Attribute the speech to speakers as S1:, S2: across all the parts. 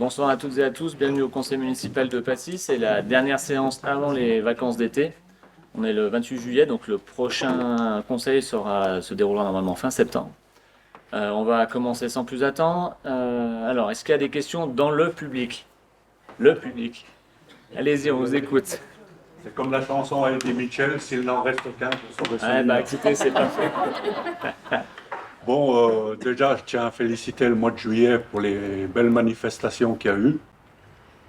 S1: Bonsoir à toutes et à tous, bienvenue au conseil municipal de Passy. C'est la dernière séance avant les vacances d'été. On est le 28 juillet, donc le prochain conseil se déroulera normalement fin septembre. On va commencer sans plus attendre. Alors, est-ce qu'il y a des questions dans le public? Le public. Allez-y, on vous écoute.
S2: C'est comme la chanson à Eddie Mitchell, s'il n'en reste qu'un pour sauver
S1: Ouais,
S2: celui-là.
S1: écoutez, c'est parfait.
S2: Bon, déjà, je tiens à féliciter le mois de juillet pour les belles manifestations qu'il y a eu.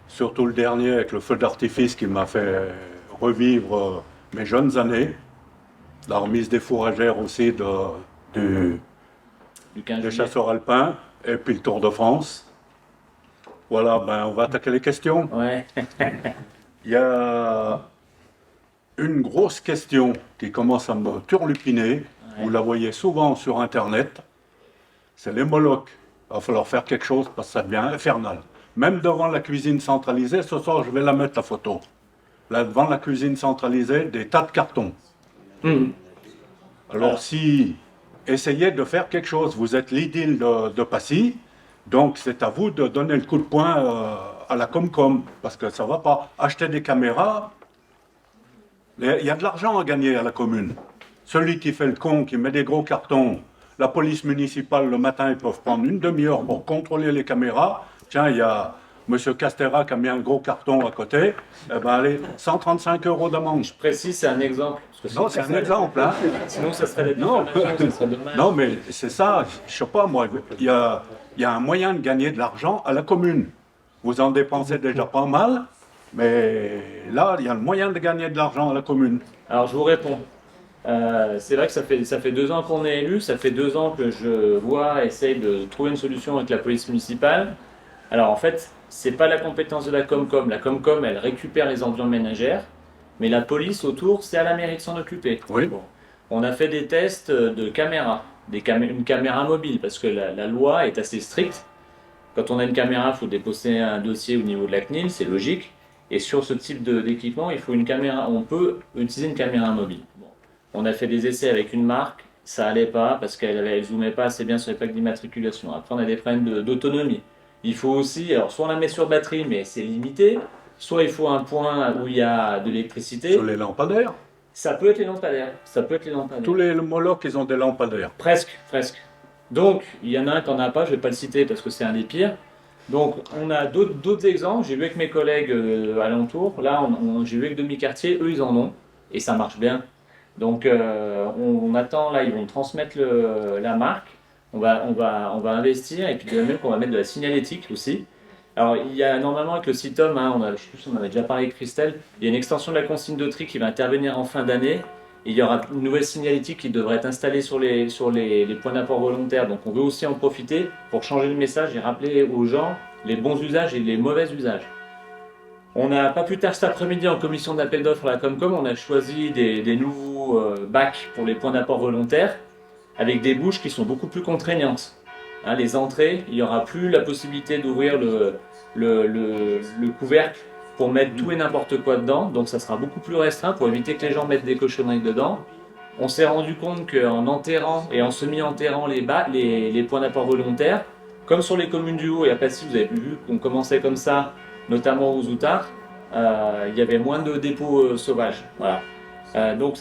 S2: Surtout le dernier avec le feu d'artifice qui m'a fait revivre mes jeunes années. La remise des fourragères aussi
S1: Du 15
S2: des
S1: juillet.
S2: chasseurs alpins et puis le Tour de France. Voilà, ben, on va attaquer les questions.
S1: Ouais.
S2: Il y a une grosse question qui commence à me turlupiner. Vous la voyez souvent sur Internet. C'est les Molochs. Il va falloir faire quelque chose parce que ça devient infernal. Même devant la cuisine centralisée, ce soir je vais la mettre la photo. Là, devant la cuisine centralisée, des tas de cartons. Alors si, essayez de faire quelque chose. Vous êtes l'idylle de Passy, donc c'est à vous de donner le coup de poing à la Comcom, parce que ça ne va pas. Acheter des caméras, il y a de l'argent à gagner à la commune. Celui qui fait le con, qui met des gros cartons, la police municipale, le matin, ils peuvent prendre une demi-heure pour contrôler les caméras. Tiens, il y a M. Castera qui a mis un gros carton à côté. Eh ben, allez, 135 € d'amende.
S1: Je précise, c'est un exemple. Parce que
S2: Non, c'est un exemple, hein.
S1: Sinon, ça serait des
S2: Non.
S1: diffamations, ça serait dommage.
S2: Non, mais c'est ça, je sais pas, moi, il y a un moyen de gagner de l'argent à la commune. Vous en dépensez déjà pas mal, mais là, il y a le moyen de gagner de l'argent à la commune.
S1: Alors, je vous réponds. C'est vrai que ça fait 2 ans qu'on est élu, ça fait 2 ans que je essaye de trouver une solution avec la police municipale. Alors en fait, c'est pas la compétence de la Comcom. La Comcom, elle récupère les ordures ménagères, mais la police autour, c'est à la mairie de s'en occuper.
S2: Oui.
S1: Bon. On a fait des tests de caméras, une caméra mobile, parce que la loi est assez stricte. Quand on a une caméra, il faut déposer un dossier au niveau de la CNIL, c'est logique. Et sur ce type d'équipement, il faut une caméra. On peut utiliser une caméra mobile. Bon. On a fait des essais avec une marque, ça allait pas parce qu'elle zoomait pas assez bien sur les plaques d'immatriculation. Après, on a des problèmes d'autonomie. Il faut aussi, alors soit on la met sur batterie, mais c'est limité, soit il faut un point où il y a de l'électricité.
S2: Sur les lampadaires.
S1: Ça peut être les lampadaires. Ça peut être les lampadaires.
S2: Tous les Molochs, ils ont des lampadaires.
S1: Presque, presque. Donc, il y en a un qui n'en a pas, je ne vais pas le citer parce que c'est un des pires. Donc, on a d'autres exemples. J'ai vu avec mes collègues alentours. Là, j'ai vu avec demi-quartier, eux, ils en ont. Et ça marche bien. Donc, on attend, là, ils vont transmettre la marque. On va investir. Et puis, de même qu'on va mettre de la signalétique aussi. Alors, il y a normalement avec le CITOM, hein, je sais plus si on avait déjà parlé avec Christelle, il y a une extension de la consigne de tri qui va intervenir en fin d'année. Il y aura une nouvelle signalétique qui devrait être installée sur les points d'apport volontaires. Donc on veut aussi en profiter pour changer le message et rappeler aux gens les bons usages et les mauvais usages. On n'a pas plus tard cet après-midi en commission d'appel d'offres à la Comcom, on a choisi des nouveaux bacs pour les points d'apport volontaires avec des bouches qui sont beaucoup plus contraignantes. Hein, les entrées, il n'y aura plus la possibilité d'ouvrir le couvercle pour mettre tout et n'importe quoi dedans, donc ça sera beaucoup plus restreint pour éviter que les gens mettent des cochonneries dedans. On s'est rendu compte qu'en enterrant et en semi-enterrant les points d'apport volontaires, comme sur les communes du Haut et à Passy, vous avez vu qu'on commençait comme ça, notamment aux Outards, il y avait moins de dépôts sauvages. Voilà. Donc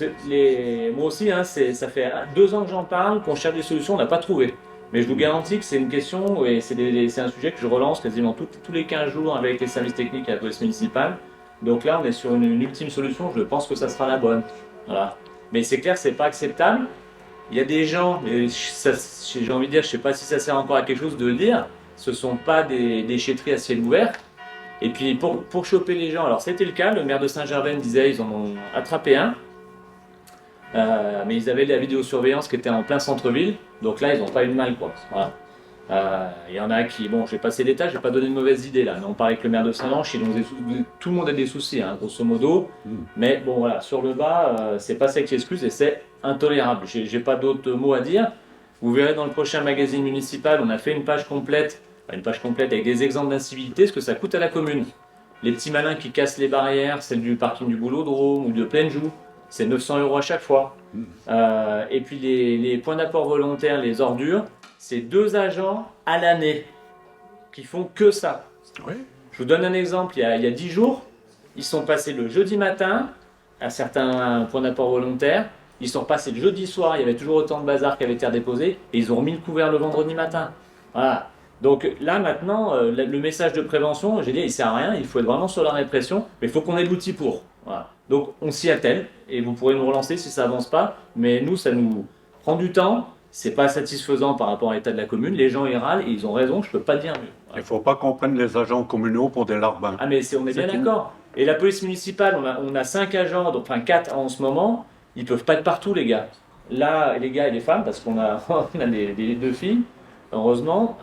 S1: moi aussi, hein, ça fait 2 ans que j'en parle, qu'on cherche des solutions, on n'a pas trouvé. Mais je vous garantis que c'est une question et c'est un sujet que je relance quasiment tous les 15 jours avec les services techniques et la police municipale. Donc là, on est sur une ultime solution, je pense que ça sera la bonne. Voilà. Mais c'est clair, c'est pas acceptable. Il y a des gens, et j'ai envie de dire, je sais pas si ça sert encore à quelque chose de le dire, ce sont pas des déchetteries à ciel ouvert. Et puis pour choper les gens, alors c'était le cas, le maire de Saint-Gervais disait ils en ont attrapé un. Mais ils avaient la vidéosurveillance qui était en plein centre-ville, donc là ils n'ont pas eu de mal quoi. Voilà. Il y en a qui, bon je vais passer l'état, je vais pas donner de mauvaise idée là, mais on parle avec le maire de Saint-Lange, tout le monde a des soucis hein, grosso modo, mais bon voilà, sur le bas, c'est pas ça qui excuse et c'est intolérable, j'ai pas d'autres mots à dire. Vous verrez dans le prochain magazine municipal, on a fait une page complète avec des exemples d'incivilité, ce que ça coûte à la commune. Les petits malins qui cassent les barrières, celle du parking du Boulodrome ou de Plaine-Joux, c'est 900 € à chaque fois. Et puis les points d'apport volontaires, les ordures, c'est 2 agents à l'année qui font que ça.
S2: Oui.
S1: Je vous donne un exemple, il y a 10 jours, ils sont passés le jeudi matin à certains points d'apport volontaires, ils sont repassés le jeudi soir, il y avait toujours autant de bazar qui avait été déposé, et ils ont remis le couvert le vendredi matin. Voilà. Donc là maintenant, le message de prévention, j'ai dit, il sert à rien, il faut être vraiment sur la répression, mais il faut qu'on ait l'outil pour. Voilà. Donc on s'y attelle, et vous pourrez nous relancer si ça avance pas, mais nous, ça nous prend du temps, c'est pas satisfaisant par rapport à l'état de la commune, les gens y râlent, et ils ont raison, je peux pas dire mieux.
S2: Il
S1: Voilà.
S2: ne faut pas qu'on prenne les agents communaux pour des larbins.
S1: Ah mais on est bien d'accord. Et la police municipale, on a 5 agents, donc, enfin 4 en ce moment, ils peuvent pas être partout les gars. Là, les gars et les femmes, parce qu'on a, on a les 2 filles, heureusement,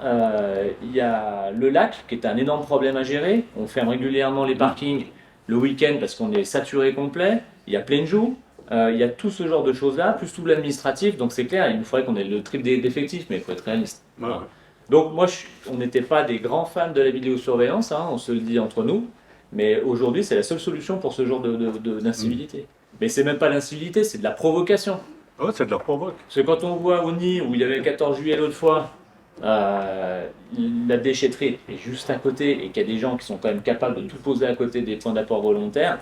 S1: il y a le lac qui est un énorme problème à gérer. On ferme régulièrement les parkings le week-end parce qu'on est saturé complet. Il y a plein de jours. Il y a tout ce genre de choses-là, plus tout l'administratif. Donc c'est clair, il nous faudrait qu'on ait le triple d'effectifs, mais il faut être réaliste.
S2: Ouais.
S1: Donc moi, on n'était pas des grands fans de la vidéosurveillance, hein, on se le dit entre nous. Mais aujourd'hui, c'est la seule solution pour ce genre d'incivilité. Mais c'est même pas l'incivilité, c'est de la provocation.
S2: Ouais, c'est de la provoque.
S1: Parce que quand on voit au Nid, où il y avait le 14 juillet l'autre fois, la déchetterie est juste à côté et qu'il y a des gens qui sont quand même capables de tout poser à côté des points d'apport volontaires,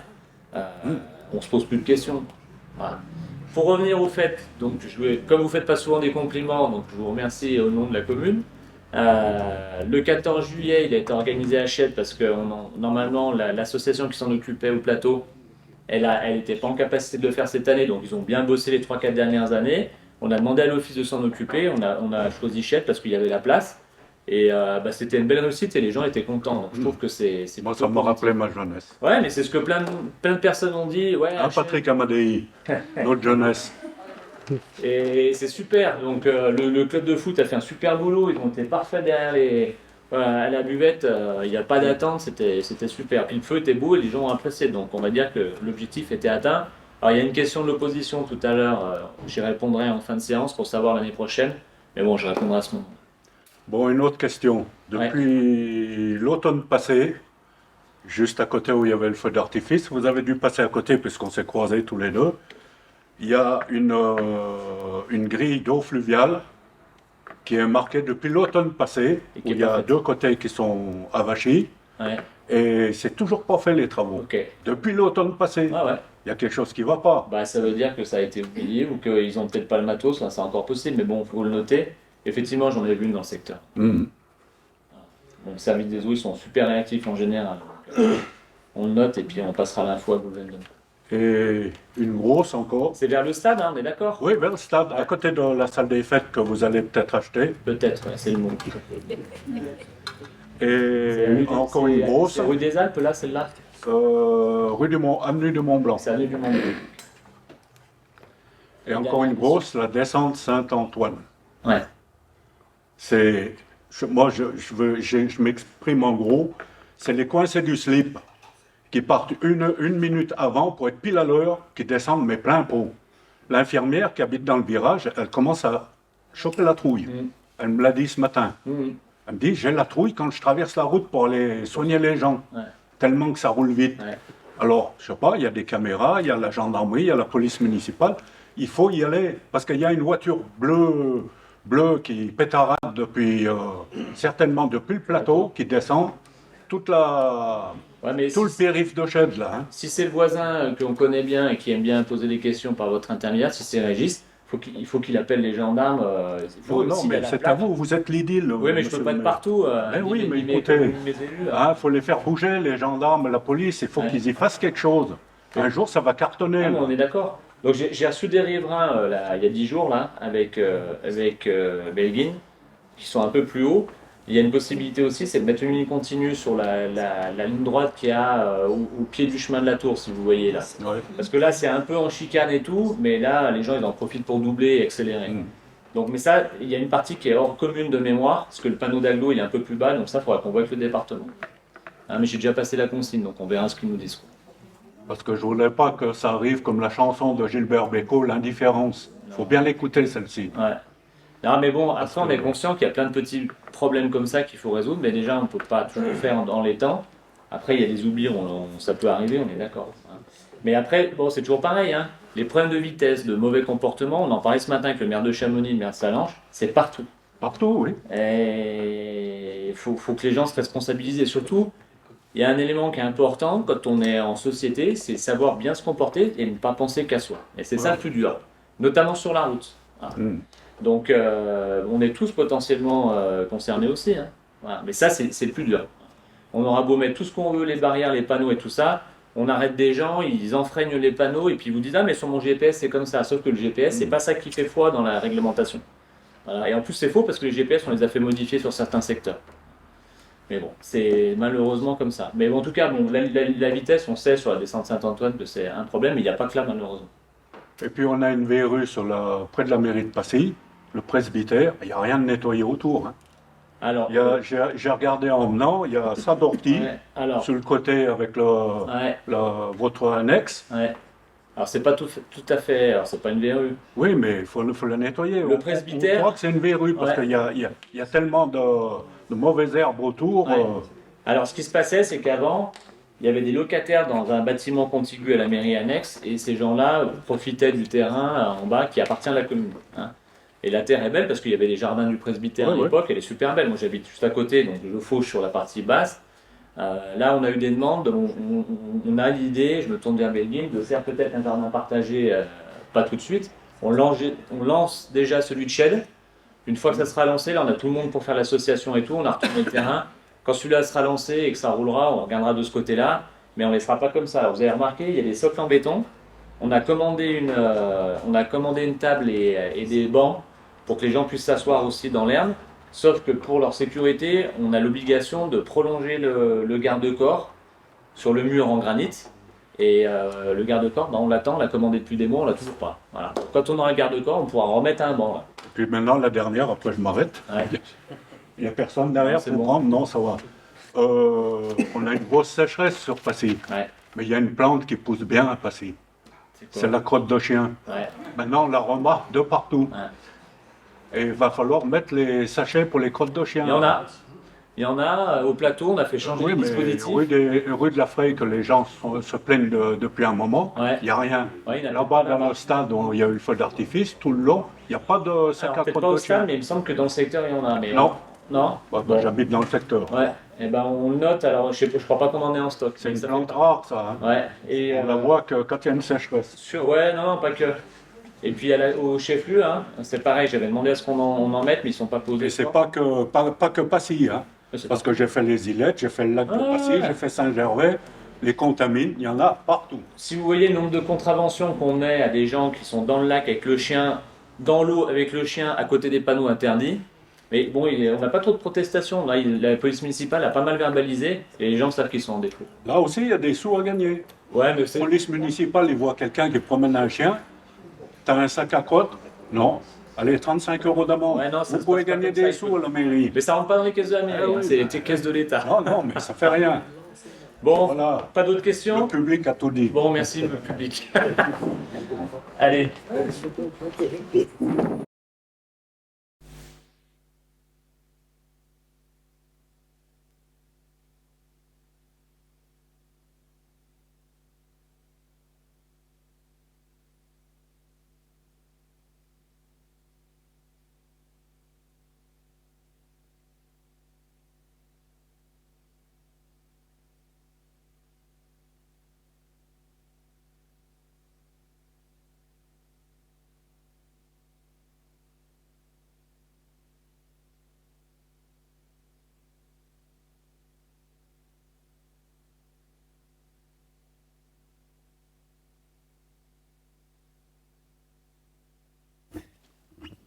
S1: on se pose plus de questions. Voilà. Pour revenir au fait, donc comme vous ne faites pas souvent des compliments, donc je vous remercie au nom de la commune. Le 14 juillet, il a été organisé à Chède parce que normalement l'association qui s'en occupait au plateau, elle n'était pas en capacité de le faire cette année, donc ils ont bien bossé les 3-4 dernières années. On a demandé à l'office de s'en occuper, on a choisi Chède parce qu'il y avait la place. Et c'était une belle réussite et les gens étaient contents. Donc je trouve que c'est
S2: Moi, ça me rappelait ma jeunesse.
S1: Ouais, mais c'est ce que plein de personnes ont dit. Ouais,
S2: Hein, Patrick Amadei, notre jeunesse.
S1: Et c'est super. Donc le club de foot a fait un super boulot. Ils ont été parfaits derrière à la buvette. Il n'y a pas d'attente. C'était super. Puis le feu était beau et les gens ont apprécié. Donc on va dire que l'objectif était atteint. Alors il y a une question de l'opposition tout à l'heure. J'y répondrai en fin de séance pour savoir l'année prochaine. Mais bon, je répondrai à ce moment.
S2: Bon, une autre question. Depuis l'automne passé, juste à côté où il y avait le feu d'artifice, vous avez dû passer à côté puisqu'on s'est croisés tous les deux. Il y a une grille d'eau fluviale qui est marquée depuis l'automne passé, où il y a 2 côtés qui sont avachis.
S1: Ouais.
S2: Et c'est toujours pas fait les travaux.
S1: Okay.
S2: Depuis l'automne passé,
S1: ah ouais.
S2: Il y a quelque chose qui va pas.
S1: Bah, ça veut dire que ça a été oublié ou qu'ils ont peut-être pas le matos, c'est encore possible, mais bon, il faut le noter. Effectivement, j'en ai vu une dans le secteur.
S2: Mmh.
S1: Bon, le service des eaux, ils sont super réactifs en général. Donc, on le note et puis on passera l'info à Gouvernement.
S2: Et une grosse encore.
S1: C'est vers le stade, hein, on est d'accord?
S2: Oui, vers le stade, à côté de la salle des fêtes que vous allez peut-être acheter.
S1: Peut-être, ouais, c'est le mot.
S2: Et encore une grosse.
S1: C'est rue des Alpes, là, celle-là?
S2: Avenue de Mont-Blanc.
S1: C'est avenue du Mont-Blanc.
S2: Et encore une grosse, la descente Saint-Antoine.
S1: Ouais.
S2: Moi, je m'exprime en gros, c'est les coincés du slip qui partent une minute avant pour être pile à l'heure, qui descendent mais plein pot. L'infirmière qui habite dans le virage, elle commence à choper la trouille. Elle me l'a dit ce matin. Elle me dit, j'ai la trouille quand je traverse la route pour aller soigner les gens, tellement que ça roule vite. Ouais. Alors, je sais pas, il y a des caméras, il y a la gendarmerie, il y a la police municipale. Il faut y aller, parce qu'il y a une voiture bleue qui pétarade depuis, certainement depuis le plateau, qui descend toute tout le périph' de Chède, là. Hein.
S1: Si c'est le voisin qu'on connaît bien et qui aime bien poser des questions par votre intermédiaire, si c'est Régis, il faut qu'il appelle les gendarmes.
S2: Non, mais c'est à vous êtes l'idylle.
S1: Oui, mais je ne peux pas être partout.
S2: Oui, mais écoutez, il faut les faire bouger, les gendarmes, la police, il faut qu'ils y fassent quelque chose. Un jour, ça va cartonner.
S1: Ah, on est d'accord. Donc j'ai reçu des riverains il y a 10 jours là, avec Belguin, qui sont un peu plus hauts. Il y a une possibilité aussi, c'est de mettre une ligne continue sur la ligne droite qu'il y a au pied du chemin de la Tour, si vous voyez là. Ouais. Parce que là, c'est un peu en chicane et tout, mais là, les gens ils en profitent pour doubler et accélérer. Donc, mais ça, il y a une partie qui est hors commune de mémoire, parce que le panneau d'Aglo il est un peu plus bas, donc ça, il faudra qu'on voit avec le département. Hein, mais j'ai déjà passé la consigne, donc on verra ce qu'ils nous disent.
S2: Parce que je ne voulais pas que ça arrive comme la chanson de Gilbert Bécaud, l'indifférence. Il faut bien l'écouter, celle-ci.
S1: Ouais. Non, mais bon, après, on est conscient qu'il y a plein de petits problèmes comme ça qu'il faut résoudre, mais déjà, on ne peut pas toujours faire dans les temps. Après, il y a des oublis, ça peut arriver, on est d'accord. Mais après, bon, c'est toujours pareil, hein. Les problèmes de vitesse, de mauvais comportement, on en parlait ce matin avec le maire de Chamonix, le maire de Salanches, c'est partout.
S2: Partout, oui.
S1: Et il faut que les gens se responsabilisent. Et surtout, il y a un élément qui est important quand on est en société, c'est savoir bien se comporter et ne pas penser qu'à soi. Et c'est ça
S2: Ouais.
S1: le plus dur, notamment sur la route. Voilà.
S2: Hmm.
S1: Donc, on est tous potentiellement concernés aussi, hein. Voilà. Mais ça, c'est le plus dur. On aura beau mettre tout ce qu'on veut, les barrières, les panneaux et tout ça, on arrête des gens, ils enfreignent les panneaux et puis ils vous disent ah mais sur mon GPS c'est comme ça. Sauf que le GPS c'est pas ça qui fait foi dans la réglementation. Voilà. Et en plus c'est faux parce que les GPS on les a fait modifier sur certains secteurs. Mais bon, c'est malheureusement comme ça. Mais bon, en tout cas, bon, la vitesse, on sait sur la descente Saint-Antoine que c'est un problème, mais il n'y a pas que là malheureusement.
S2: Et puis on a une verrue près de la mairie de Passy, le presbytère, il n'y a rien de nettoyé autour, hein.
S1: Alors,
S2: J'ai regardé en venant, il y a ça d'ortie
S1: ouais, alors,
S2: sur le côté avec
S1: ouais,
S2: votre annexe.
S1: ouais. Alors c'est pas tout à fait, alors c'est pas une verrue.
S2: Oui, mais faut le nettoyer.
S1: Le
S2: On croit
S1: presbytère,
S2: que c'est une verrue parce
S1: ouais,
S2: qu'il y a tellement de mauvaises herbes autour.
S1: ouais. Alors ce qui se passait, c'est qu'avant, il y avait des locataires dans un bâtiment contigu à la mairie annexe, et ces gens-là profitaient du terrain en bas qui appartient à la commune, hein. Et la terre est belle parce qu'il y avait les jardins du presbytère
S2: Ouais,
S1: à
S2: ouais.
S1: l'époque, elle est super belle. Moi j'habite juste à côté, donc je fauche sur la partie basse. Là, on a eu des demandes, on a l'idée, je me tourne vers Belgique, de faire peut-être un jardin partagé, pas tout de suite. On lance déjà celui de Shed. Une fois que ça sera lancé, là, on a tout le monde pour faire l'association et tout, on a retourné le terrain. Quand celui-là sera lancé et que ça roulera, on regardera de ce côté-là, mais on ne les fera pas comme ça. Alors, vous avez remarqué, il y a des socles en béton. On a commandé une table et des bancs pour que les gens puissent s'asseoir aussi dans l'herbe. Sauf que pour leur sécurité, on a l'obligation de prolonger le garde-corps sur le mur en granit. Et le garde-corps, ben, on l'attend, on l'a commandé depuis des mois, on l'a toujours pas. Voilà. Quand on aura le garde-corps, on pourra remettre un banc, là.
S2: Et puis maintenant, la dernière, après je m'arrête.
S1: Ouais.
S2: Il n'y a personne
S1: Non,
S2: derrière
S1: c'est
S2: pour
S1: bon.
S2: prendre, non, ça va. On a une grosse sécheresse sur Passy.
S1: Ouais.
S2: Mais il y a une plante qui pousse bien à Passy.
S1: C'est
S2: C'est
S1: quoi?
S2: la crotte de chien.
S1: Ouais.
S2: Maintenant, on la remarque de partout.
S1: Ouais.
S2: Et il va falloir mettre les sachets pour les crottes de chien.
S1: Il y en a. Il y en a au plateau, on a fait changer
S2: Oui,
S1: les
S2: mais
S1: dispositifs.
S2: rue de la Freille, que les gens se plaignent depuis un moment,
S1: Ouais.
S2: il n'y a rien.
S1: Ouais, il y en a
S2: Là-bas,
S1: peut-être
S2: dans le stade où il y a eu le feu d'artifice, tout le long, il n'y a pas de sac
S1: Alors,
S2: à
S1: peut-être
S2: crotte
S1: pas au
S2: de
S1: stade,
S2: chien.
S1: mais il me semble que dans le secteur, il y en a. Mais
S2: Non.
S1: Non.
S2: Bah,
S1: Bon.
S2: j'habite dans le secteur.
S1: Ouais. Et ben on le note. Alors je crois pas qu'on en ait en stock.
S2: C'est
S1: mais
S2: une
S1: ça
S2: plante
S1: fait-
S2: rare, ça, hein.
S1: Ouais. Et
S2: On la voit que quand il y a une sécheresse.
S1: ouais, non, pas que. Et puis au chef-lieu, hein, c'est pareil. J'avais demandé à ce on en mette, mais ils sont pas posés.
S2: Et c'est pas que Passy, hein. Parce que j'ai fait les îlettes, j'ai fait le lac de
S1: Ah,
S2: Passy,
S1: ouais.
S2: j'ai fait Saint-Gervais, les contamines, il y en a partout.
S1: Si vous voyez le nombre de contraventions qu'on met à des gens qui sont dans le lac avec le chien, dans l'eau avec le chien à côté des panneaux interdits, mais bon, on n'a pas trop de protestations. Là, la police municipale a pas mal verbalisé et les gens savent qu'ils sont en défaut.
S2: Là aussi, il y a des sous à gagner.
S1: Ouais, mais
S2: La police municipale, ils voient quelqu'un qui promène un chien, t'as un sac à crotte? Non. Allez, 35 € d'amende.
S1: Ouais, non, ça
S2: Vous
S1: se
S2: pouvez
S1: passe pas
S2: gagner
S1: comme ça,
S2: des
S1: il
S2: sous
S1: faut-
S2: à la mairie.
S1: Mais ça rentre pas dans les caisses de la mairie,
S2: Ah oui.
S1: hein, c'est les caisses de l'État.
S2: Non, non, mais ça fait rien.
S1: Bon,
S2: Voilà.
S1: pas d'autres
S2: Le
S1: questions?
S2: public a tout dit.
S1: Bon, merci le public. Allez.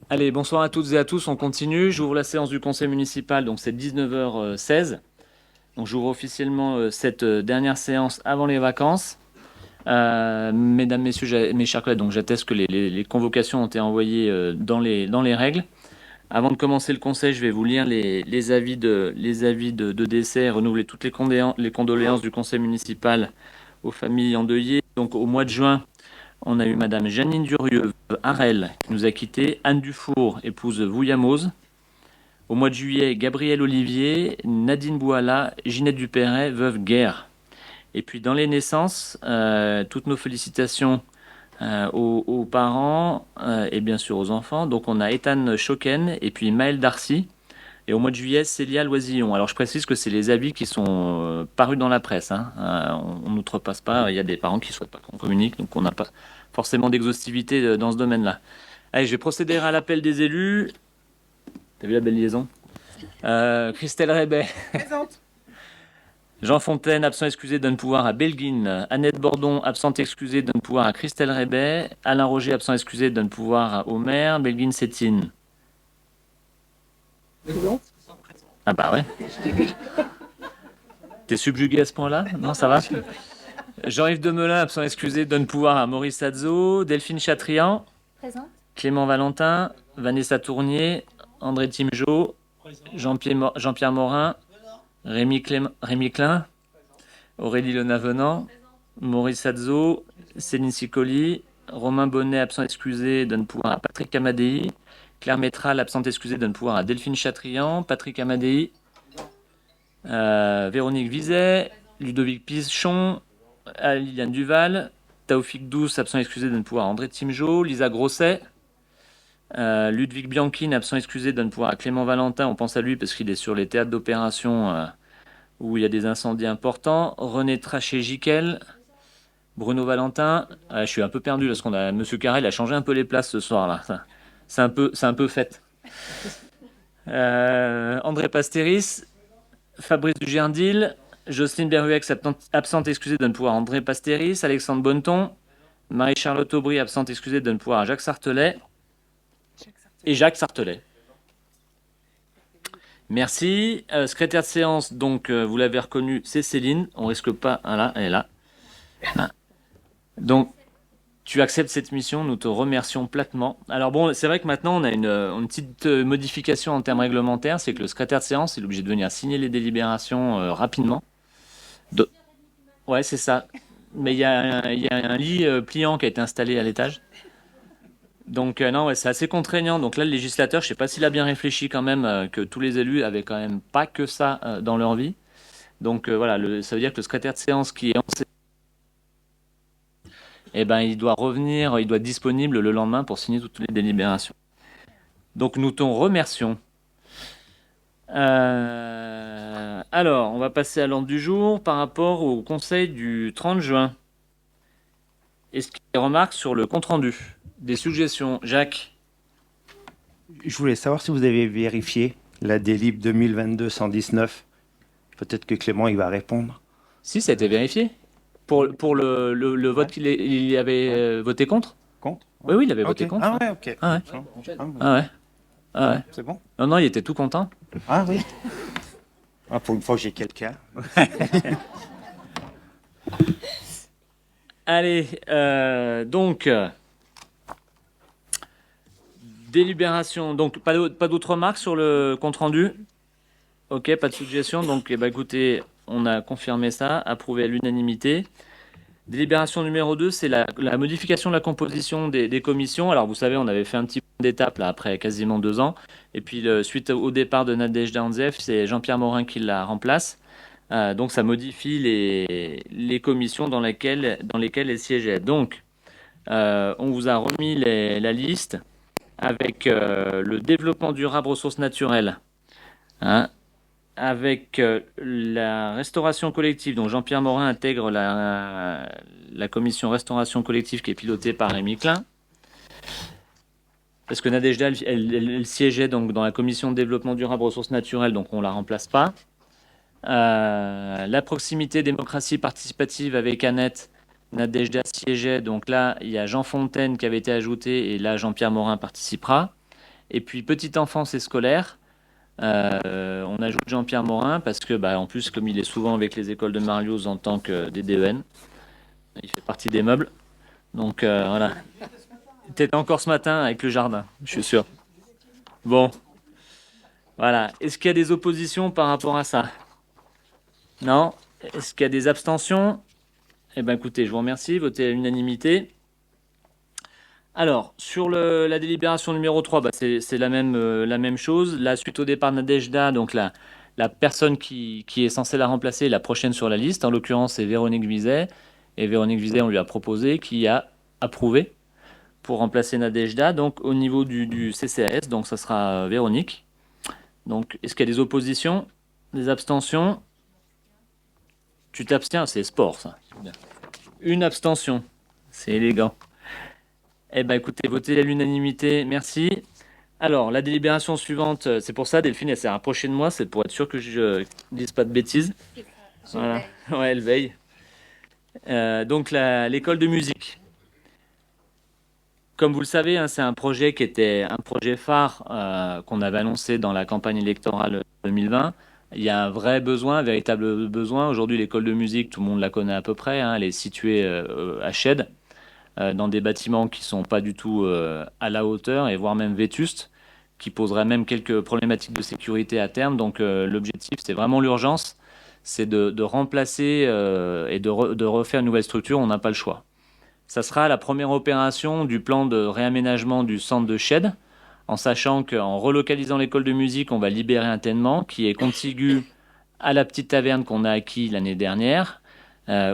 S1: Allez, bonsoir à toutes et à tous, on continue. J'ouvre la séance du conseil municipal, donc c'est 19h16. Donc j'ouvre officiellement cette dernière séance avant les vacances. Mesdames, messieurs, mes chers collègues, donc j'atteste que les convocations ont été envoyées dans les règles. Avant de commencer le conseil, je vais vous lire les avis de décès et renouveler toutes les condoléances du conseil municipal aux familles endeuillées. Donc au mois de juin, on a eu Madame Janine Durieux, veuve Harel, qui nous a quittés, Anne Dufour, épouse Vouillamoz. Au mois de juillet, Gabriel Olivier, Nadine Bouala, Ginette Dupéret, veuve Guerre. Et puis dans les naissances, toutes nos félicitations aux parents et bien sûr aux enfants. Donc on a Ethan Choken et puis Maël Darcy. Et au mois de juillet, Célia Loisillon. Alors je précise que c'est les avis qui sont parus dans la presse, hein. On n'outrepasse pas, il y a des parents qui ne souhaitent pas qu'on communique, donc on n'a pas forcément d'exhaustivité dans ce domaine-là. Allez, je vais procéder à l'appel des élus. T'as vu la belle liaison? Christelle Rébet.
S3: Présente.
S1: Jean Fontaine, absent excusé, donne pouvoir à Belguine. Annette Bordon, absente excusée, donne pouvoir à Christelle Rébet. Alain Roger, absent excusé, donne pouvoir au maire. Belguine Sétine. Ah bah ouais. T'es subjugué à ce point-là? Non, ça va? Jean-Yves Demelin, absent excusé, donne pouvoir à Maurice Adzo. Delphine Chatrian.
S4: Présente.
S1: Clément Valentin. Vanessa Tournier. André Timjot. Jean-Pierre Morin. Rémi Klein. Aurélie Lenavenant. Maurice Adzo. Céline Sicoli. Romain Bonnet, absent excusé, donne pouvoir à Patrick Amadei. Claire Métral, absente excusée, donne pouvoir à Delphine Chatrian. Patrick Amadei. Véronique Vizet. Ludovic Pichon. Liliane Duval. Taoufik Douce, absent excusé, donne pouvoir à André Timjot. Lisa Grosset. Ludwig Bianchine, absent excusé, donne pouvoir à Clément Valentin. On pense à lui parce qu'il est sur les théâtres d'opération où il y a des incendies importants. René Traché-Giquel. Bruno Valentin. Je suis un peu perdu parce qu'on a Monsieur Carrel a changé un peu les places ce soir-là. C'est un peu fait. André Pastéris. Fabrice Dugerdil. Jocelyne Berruex, absente excusée, donne pouvoir à André Pastéris. Alexandre Bonneton. Marie-Charlotte Aubry, absente excusée, donne pouvoir à Jacques Sartelet. Et Jacques Sartelet. Merci. Secrétaire de séance, donc vous l'avez reconnu, c'est Céline. On risque pas. Voilà, elle est là. Voilà. Donc, tu acceptes cette mission, nous te remercions platement. Alors bon, c'est vrai que maintenant on a une petite modification en termes réglementaires, c'est que le secrétaire de séance il est obligé de venir signer les délibérations rapidement. Ouais, c'est ça. Mais il y a un lit pliant qui a été installé à l'étage. Donc non, ouais, c'est assez contraignant. Donc là, le législateur, je sais pas s'il a bien réfléchi quand même que tous les élus avaient quand même pas que ça dans leur vie. Donc voilà, ça veut dire que le secrétaire de séance qui est en eh ben, il doit revenir, il doit être disponible le lendemain pour signer toutes les délibérations. Donc nous t'en remercions. Alors, on va passer à l'ordre du jour par rapport au conseil du 30 juin. Est-ce qu'il y a des remarques sur le compte-rendu? Des suggestions? Jacques?
S5: Je voulais savoir si vous avez vérifié la délib 2022-119. Peut-être que Clément il va répondre.
S1: Si, ça a été vérifié. Pour le vote il avait voté contre?
S5: Contre?
S1: Oui, oui, il avait voté
S5: Ok.
S1: contre.
S5: Ah ouais, ok.
S1: Ah ouais.
S5: Ah
S1: Ah ouais. Ah ouais.
S5: C'est bon?
S1: Non, non, il était tout content.
S5: Ah oui. Ah, pour une fois, j'ai quelqu'un.
S1: Allez, donc, délibération. Donc, pas d'autres remarques sur le compte-rendu? Ok, pas de suggestion. Donc, eh ben, écoutez, on a confirmé ça, approuvé à l'unanimité. Délibération numéro 2, c'est la modification de la composition des commissions. Alors, vous savez, on avait fait un petit point d'étape là, après quasiment 2 ans. Et puis, suite au départ de Nadejda Anzef, c'est Jean-Pierre Morin qui la remplace. Donc, ça modifie les commissions dans lesquelles elle siégeait. Donc, on vous a remis la liste avec le développement durable ressources naturelles. Hein, avec la restauration collective, donc Jean-Pierre Morin intègre la commission restauration collective qui est pilotée par Rémi Klein. Parce que Nadejda, elle siégeait donc dans la commission de développement durable ressources naturelles, donc on ne la remplace pas. La proximité démocratie participative avec Annette, Nadejda siégeait, donc là il y a Jean Fontaine qui avait été ajouté et là Jean-Pierre Morin participera. Et puis petite enfance et scolaire. On ajoute Jean-Pierre Morin parce que, en plus, comme il est souvent avec les écoles de Marlioz en tant que DDEN, il fait partie des meubles. Donc voilà. T'étais encore ce matin avec le jardin, je suis sûr. Bon. Voilà. Est-ce qu'il y a des oppositions par rapport à ça? Non? Est-ce qu'il y a des abstentions? Eh bien, écoutez, je vous remercie. Votez à l'unanimité. Alors, sur la délibération numéro 3, c'est la même chose. Là, suite au départ de Nadejda, donc la personne qui est censée la remplacer est la prochaine sur la liste. En l'occurrence, c'est Véronique Vizet. Et Véronique Vizet, on lui a proposé qui a approuvé pour remplacer Nadejda. Donc au niveau du CCAS, donc ça sera Véronique. Donc est-ce qu'il y a des oppositions, des abstentions? Tu t'abstiens, c'est sport ça. Une abstention, c'est élégant. Eh ben écoutez, votez à l'unanimité, merci. Alors la délibération suivante, c'est pour ça Delphine, elle s'est rapprochée de moi, c'est pour être sûr que je dise pas de bêtises. Voilà. Ouais, elle veille. Donc l'école de musique. Comme vous le savez, hein, c'est un projet qui était un projet phare qu'on avait annoncé dans la campagne électorale 2020. Il y a un vrai besoin, un véritable besoin. Aujourd'hui, l'école de musique, tout le monde la connaît à peu près, hein, elle est située à Chelles, dans des bâtiments qui sont pas du tout à la hauteur et voire même vétustes, qui poseraient même quelques problématiques de sécurité à terme. Donc l'objectif, c'est vraiment l'urgence, c'est de remplacer et de refaire une nouvelle structure. On n'a pas le choix. Ça sera la première opération du plan de réaménagement du centre de Chelles, en sachant qu'en relocalisant l'école de musique, on va libérer un ténement qui est contigu à la petite taverne qu'on a acquis l'année dernière,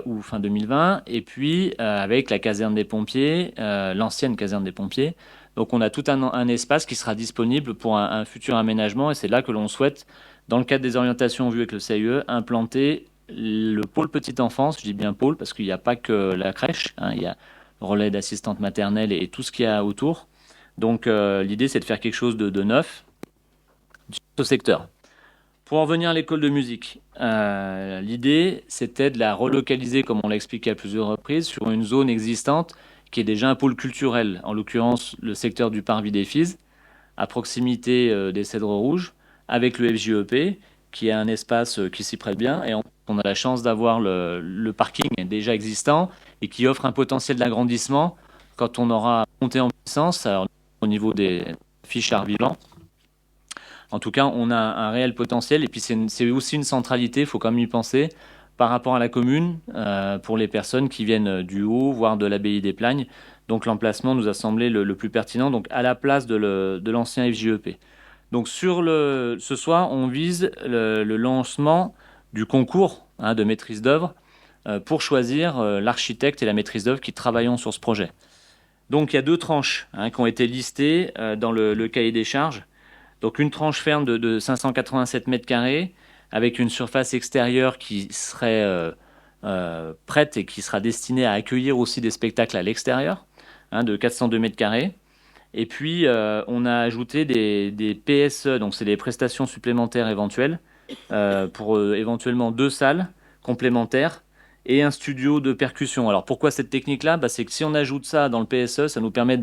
S1: ou fin 2020, et puis avec la caserne des pompiers, l'ancienne caserne des pompiers. Donc on a tout un espace qui sera disponible pour un futur aménagement, et c'est là que l'on souhaite, dans le cadre des orientations vues avec le CIE, implanter le pôle petite enfance. Je dis bien pôle parce qu'il n'y a pas que la crèche, hein, il y a le relais d'assistante maternelle et tout ce qu'il y a autour. Donc l'idée, c'est de faire quelque chose de neuf sur ce secteur. Pour en venir à l'école de musique, l'idée, c'était de la relocaliser, comme on l'a expliqué à plusieurs reprises, sur une zone existante qui est déjà un pôle culturel, en l'occurrence le secteur du Parvis des Fises, à proximité des Cèdres Rouges, avec le FJEP, qui est un espace qui s'y prête bien. Et on a la chance d'avoir le parking déjà existant et qui offre un potentiel d'agrandissement quand on aura monté en puissance, alors, au niveau des fichards vivants. En tout cas, on a un réel potentiel. Et puis, c'est aussi une centralité, il faut quand même y penser, par rapport à la commune, pour les personnes qui viennent du Haut, voire de l'abbaye des Plagnes. Donc, l'emplacement nous a semblé le plus pertinent, donc à la place de l'ancien FJEP. Donc, ce soir, on vise le lancement du concours, hein, de maîtrise d'œuvre pour choisir l'architecte et la maîtrise d'œuvre qui travaillent sur ce projet. Donc, il y a 2 tranches, hein, qui ont été listées dans le cahier des charges. Donc une tranche ferme de 587 mètres carrés avec une surface extérieure qui serait prête et qui sera destinée à accueillir aussi des spectacles à l'extérieur, hein, de 402 mètres carrés. Et puis on a ajouté des PSE, donc c'est des prestations supplémentaires éventuelles, pour éventuellement 2 salles complémentaires et un studio de percussion. Alors pourquoi cette technique-là? C'est que si on ajoute ça dans le PSE, ça nous permet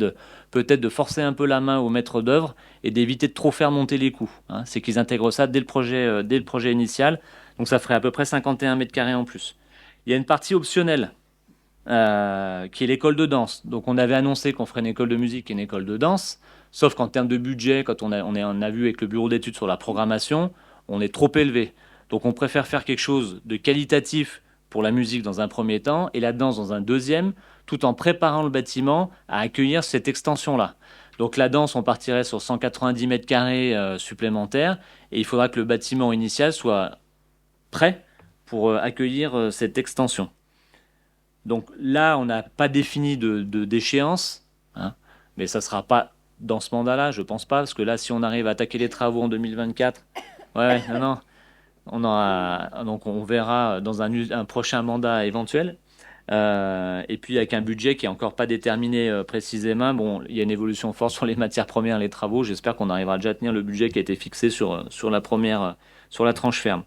S1: peut-être de forcer un peu la main au maître d'œuvre et d'éviter de trop faire monter les coûts, hein. C'est qu'ils intègrent ça dès le projet initial. Donc ça ferait à peu près 51 mètres carrés en plus. Il y a une partie optionnelle qui est l'école de danse. Donc on avait annoncé qu'on ferait une école de musique et une école de danse, sauf qu'en termes de budget, quand on a vu avec le bureau d'études sur la programmation, on est trop élevé. Donc on préfère faire quelque chose de qualitatif pour la musique dans un premier temps et la danse dans un deuxième, tout en préparant le bâtiment à accueillir cette extension-là. Donc la danse, on partirait sur 190 mètres carrés supplémentaires et il faudra que le bâtiment initial soit prêt pour accueillir cette extension. Donc là, on n'a pas défini d'échéance, hein, mais ça ne sera pas dans ce mandat-là, je ne pense pas, parce que là, si on arrive à attaquer les travaux en 2024, non. Donc on verra dans un prochain mandat éventuel. Et puis avec un budget qui est encore pas déterminé précisément. Bon, il y a une évolution forte sur les matières premières, les travaux. J'espère qu'on arrivera déjà à tenir le budget qui a été fixé sur la tranche ferme.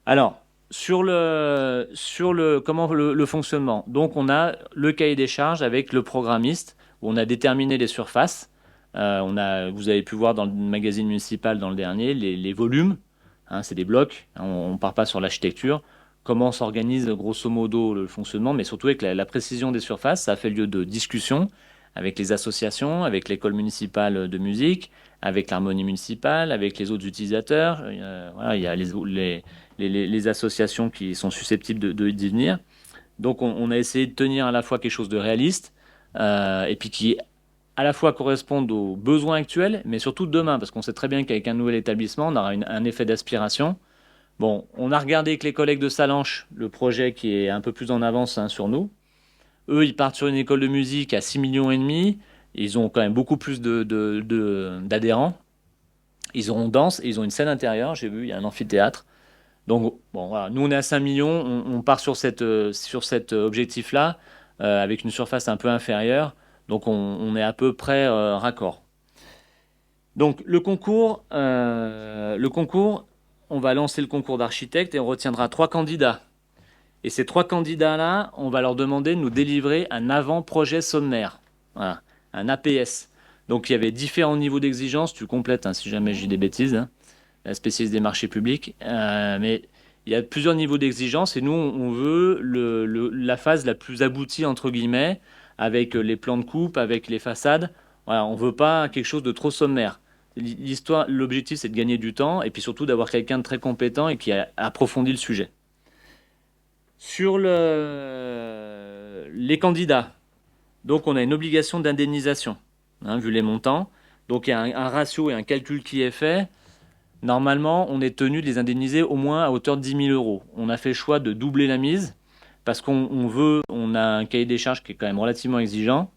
S1: Alors sur le fonctionnement. Donc on a le cahier des charges avec le programmiste où on a déterminé les surfaces. Vous avez pu voir dans le magazine municipal dans le dernier les volumes. Hein, c'est des blocs, on ne part pas sur l'architecture. Comment s'organise grosso modo le fonctionnement, mais surtout avec la précision des surfaces. Ça a fait lieu de discussions avec les associations, avec l'école municipale de musique, avec l'harmonie municipale, avec les autres utilisateurs. Il y a les associations qui sont susceptibles d'y venir. Donc on a essayé de tenir à la fois quelque chose de réaliste et puis qui à la fois correspondent aux besoins actuels, mais surtout demain, parce qu'on sait très bien qu'avec un nouvel établissement, on aura un effet d'aspiration. Bon, on a regardé avec les collègues de Salanches le projet qui est un peu plus en avance, hein, sur nous. Eux, ils partent sur une école de musique à 6,5 millions. Ils ont quand même beaucoup plus d'adhérents. Ils auront danse et ils ont une scène intérieure. J'ai vu, il y a un amphithéâtre. Donc, bon, voilà. Nous, on est à 5 millions. On part sur cet objectif-là, avec une surface un peu inférieure. Donc, on est à peu près raccord. Donc, le concours, on va lancer le concours d'architecte et on retiendra 3 candidats. Et ces 3 candidats-là, on va leur demander de nous délivrer un avant-projet sommaire. Voilà, un APS. Donc, il y avait différents niveaux d'exigence. Tu complètes, hein, si jamais j'ai des bêtises, hein, la spécialiste des marchés publics. Mais il y a plusieurs niveaux d'exigence et nous, on veut la phase la plus aboutie, entre guillemets, avec les plans de coupe, avec les façades. Voilà, on ne veut pas quelque chose de trop sommaire. L'objectif, c'est de gagner du temps et puis surtout d'avoir quelqu'un de très compétent et qui a approfondi le sujet. Sur les candidats, donc on a une obligation d'indemnisation, hein, vu les montants. Donc il y a un ratio et un calcul qui est fait. Normalement, on est tenu de les indemniser au moins à hauteur de 10 000 euros. On a fait le choix de doubler la mise parce on a un cahier des charges qui est quand même relativement exigeant.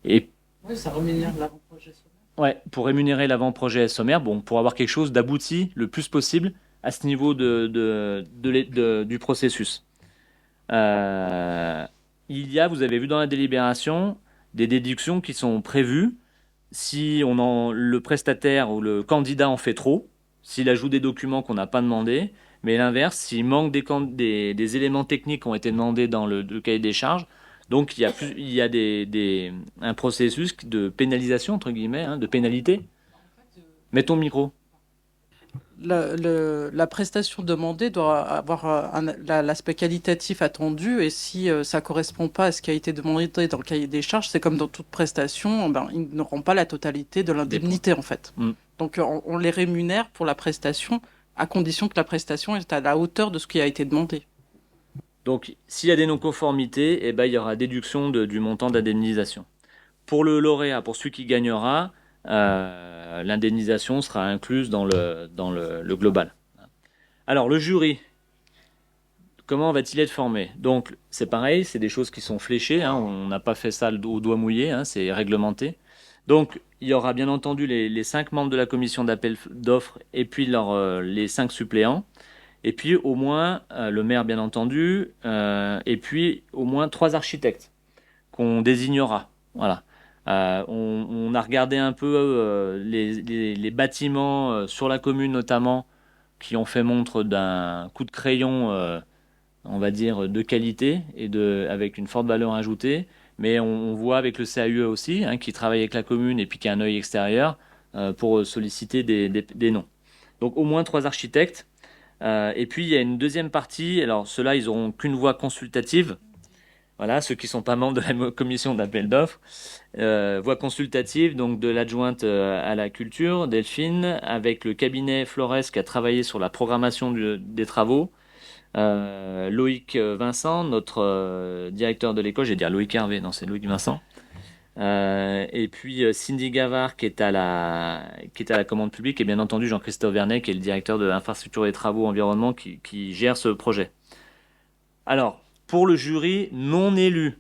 S1: Et
S3: Oui, ça rémunère l'avant-projet sommaire.
S1: ouais, pour rémunérer l'avant-projet sommaire, bon, pour avoir quelque chose d'abouti le plus possible à ce niveau du processus. Vous avez vu dans la délibération, des déductions qui sont prévues si le prestataire ou le candidat en fait trop, s'il ajoute des documents qu'on n'a pas demandé, mais l'inverse, s'il manque des éléments techniques qui ont été demandés dans le cahier des charges. Donc il y a un processus de pénalisation, entre guillemets, hein, de pénalité. Mets ton micro.
S3: La prestation demandée doit avoir l'aspect qualitatif attendu et si ça correspond pas à ce qui a été demandé dans le cahier des charges, c'est comme dans toute prestation, ben, ils n'auront pas la totalité de l'indemnité en fait.
S1: Mm.
S3: Donc on les rémunère pour la prestation à condition que la prestation est à la hauteur de ce qui a été demandé.
S1: Donc s'il y a des non-conformités, eh ben, il y aura déduction du montant d'indemnisation. Pour le lauréat, pour celui qui gagnera, l'indemnisation sera incluse dans le global. Alors, le jury, comment va-t-il être formé? Donc, c'est pareil, c'est des choses qui sont fléchées, hein, on n'a pas fait ça au doigt mouillé, hein, c'est réglementé. Donc, il y aura bien entendu les 5 membres de la commission d'appel d'offres et puis les 5 suppléants. Et puis, au moins, le maire, bien entendu, et puis au moins 3 architectes qu'on désignera. Voilà. On a regardé un peu les bâtiments sur la commune notamment qui ont fait montre d'un coup de crayon, on va dire, de qualité et avec une forte valeur ajoutée. Mais on voit avec le CAUE aussi, hein, qui travaille avec la commune et puis qui a un œil extérieur pour solliciter des noms. Donc au moins 3 architectes. Et puis il y a une deuxième partie. Alors ceux-là, ils n'auront qu'une voix consultative. Voilà, ceux qui ne sont pas membres de la commission d'appel d'offres. Voix consultative, donc de l'adjointe à la culture, Delphine, avec le cabinet Flores qui a travaillé sur la programmation des travaux. Loïc Vincent, notre directeur de l'école, j'ai dit Loïc Hervé, non c'est Loïc Vincent. Et puis Cindy Gavard qui est à la commande publique et bien entendu Jean-Christophe Vernet qui est le directeur de l'infrastructure et travaux environnement qui gère ce projet. Alors, pour le jury non élu,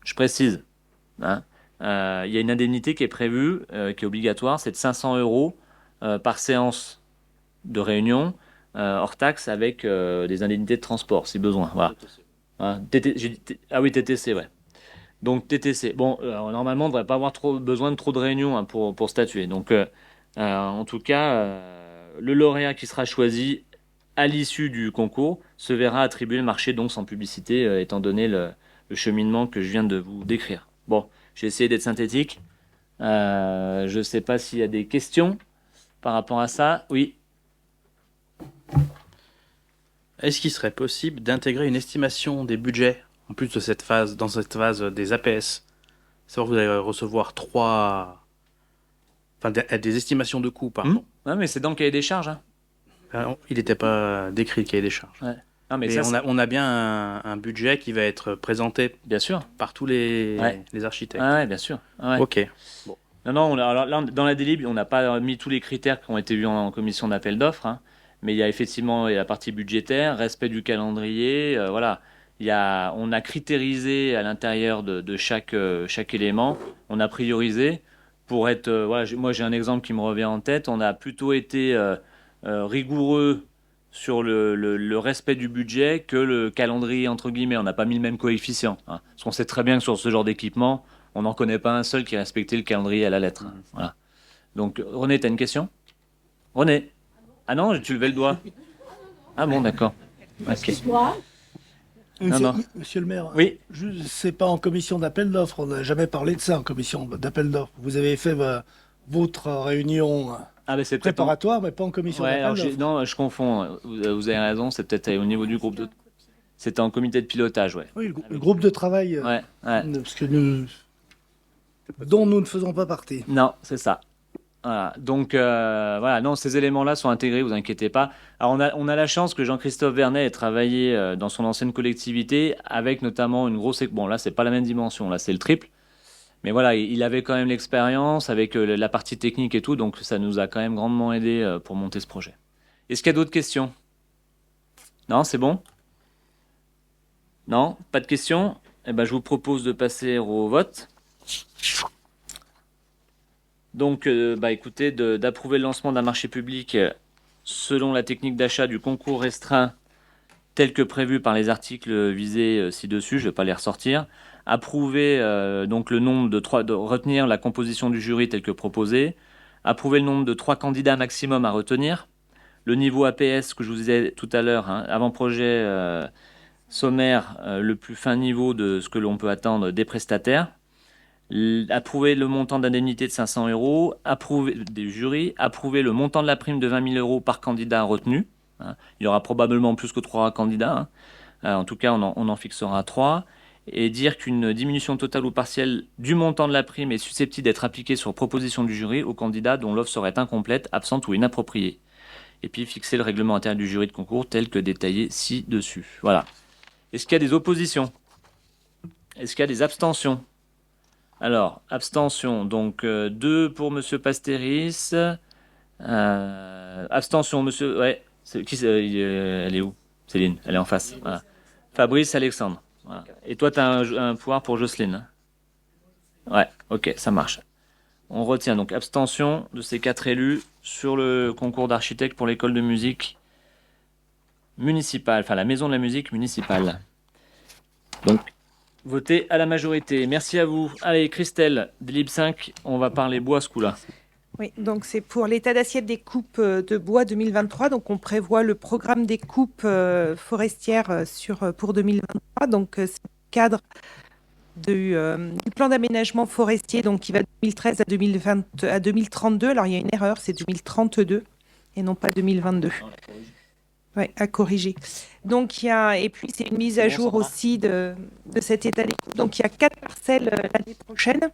S1: je précise, hein, il y a une indemnité qui est prévue, qui est obligatoire, c'est de 500 euros par séance de réunion, hors taxe, avec des indemnités de transport, si besoin. Voilà. Hein, oui, TTC, ouais. Donc TTC. Bon, normalement, on ne devrait pas avoir besoin de trop de réunions, hein, pour statuer. Donc, en tout cas, le lauréat qui sera choisi à l'issue du concours se verra attribuer le marché donc sans publicité, étant donné le cheminement que je viens de vous décrire. Bon, j'ai essayé d'être synthétique. Je ne sais pas s'il y a des questions par rapport à ça. Oui.
S4: Est-ce qu'il serait possible d'intégrer une estimation des budgets en plus de dans cette phase des APS? Savoir que vous allez recevoir des estimations de coûts, pardon.
S1: Ouais, mais c'est dans le cahier des charges. Hein.
S4: Il n'était pas décrit le cahier des charges.
S1: Ouais. Non, mais
S4: Mais
S1: ça,
S4: on a bien un budget qui va être présenté
S1: bien sûr.
S4: par tous les architectes.
S1: Ah ouais, bien sûr. Ah ouais.
S4: Ok.
S1: Non, alors là, dans la délib, on n'a pas mis tous les critères qui ont été vus en commission d'appel d'offres, hein, mais il y a effectivement la partie budgétaire, respect du calendrier, voilà. on a critérisé à l'intérieur de chaque élément, on a priorisé pour être. Voilà, moi j'ai un exemple qui me revient en tête. On a plutôt été rigoureux sur le respect du budget que le calendrier, entre guillemets. On n'a pas mis le même coefficient, hein. Parce qu'on sait très bien que sur ce genre d'équipement, on n'en connaît pas un seul qui respectait le calendrier à la lettre, hein. Voilà. Donc, René, tu as une question? René? Ah non, tu levais le doigt. Ah bon, d'accord. Ok. Non.
S6: Monsieur le maire,
S1: Oui.
S6: c'est pas en commission d'appel d'offres, on n'a jamais parlé de ça en commission d'appel d'offres. Vous avez fait votre réunion
S1: Ah, ben c'est peut-être.
S6: préparatoire, mais pas en commission
S1: Ouais, alors
S6: d'appel d'offres.
S1: non, je confonds. Vous avez raison, c'est peut-être au niveau du groupe de. C'était en comité de pilotage, ouais.
S6: Oui, le groupe de travail,
S1: Ouais.
S6: parce que dont nous ne faisons pas partie.
S1: Non, c'est ça. Voilà. Donc, voilà, non, ces éléments-là sont intégrés, vous inquiétez pas. Alors, on a la chance que Jean-Christophe Vernet ait travaillé dans son ancienne collectivité avec notamment une grosse. Bon, là, c'est pas la même dimension, là, c'est le triple. Mais voilà, il avait quand même l'expérience avec la partie technique et tout, donc ça nous a quand même grandement aidé pour monter ce projet. Est-ce qu'il y a d'autres questions? Non, c'est bon? Non, pas de questions? Eh ben, je vous propose de passer au vote. Donc, écoutez, d'approuver le lancement d'un marché public selon la technique d'achat du concours restreint tel que prévu par les articles visés ci-dessus, je ne vais pas les ressortir. Approuver donc le nombre de retenir la composition du jury tel que proposé. Approuver le nombre de 3 candidats maximum à retenir. Le niveau APS que je vous disais tout à l'heure, hein, avant-projet sommaire, le plus fin niveau de ce que l'on peut attendre des prestataires. Approuver le montant d'indemnité de 500 €, approuver des jurys, approuver le montant de la prime de 20 000 € par candidat retenu, hein. Il y aura probablement plus que 3 candidats, hein. En tout cas, on en fixera 3. Et dire qu'une diminution totale ou partielle du montant de la prime est susceptible d'être appliquée sur proposition du jury aux candidats dont l'offre serait incomplète, absente ou inappropriée. Et puis fixer le règlement intérieur du jury de concours tel que détaillé ci-dessus. Voilà. Est-ce qu'il y a des oppositions? Est-ce qu'il y a des abstentions? Alors, abstention, donc 2 pour Monsieur Pastéris. Abstention, Monsieur. Ouais, elle est où? Céline, elle est en face. Voilà. Fabrice, Alexandre. Voilà. Et toi, tu as un pouvoir pour Jocelyne. Ouais, ok, ça marche. On retient donc abstention de ces 4 élus sur le concours d'architecte pour l'école de musique municipale, enfin la maison de la musique municipale. Donc, votez à la majorité. Merci à vous. Allez, Christelle, Délib 5, on va parler bois ce coup-là.
S7: Oui, donc c'est pour l'état d'assiette des coupes de bois 2023. Donc on prévoit le programme des coupes forestières pour 2023. Donc c'est le cadre du plan d'aménagement forestier donc qui va de 2013 à 2032. Alors il y a une erreur, c'est 2032 et non pas 2022. Oui, à corriger. Donc et puis c'est une mise à jour aussi de cet état des coupes. Donc il y a 4 parcelles l'année prochaine.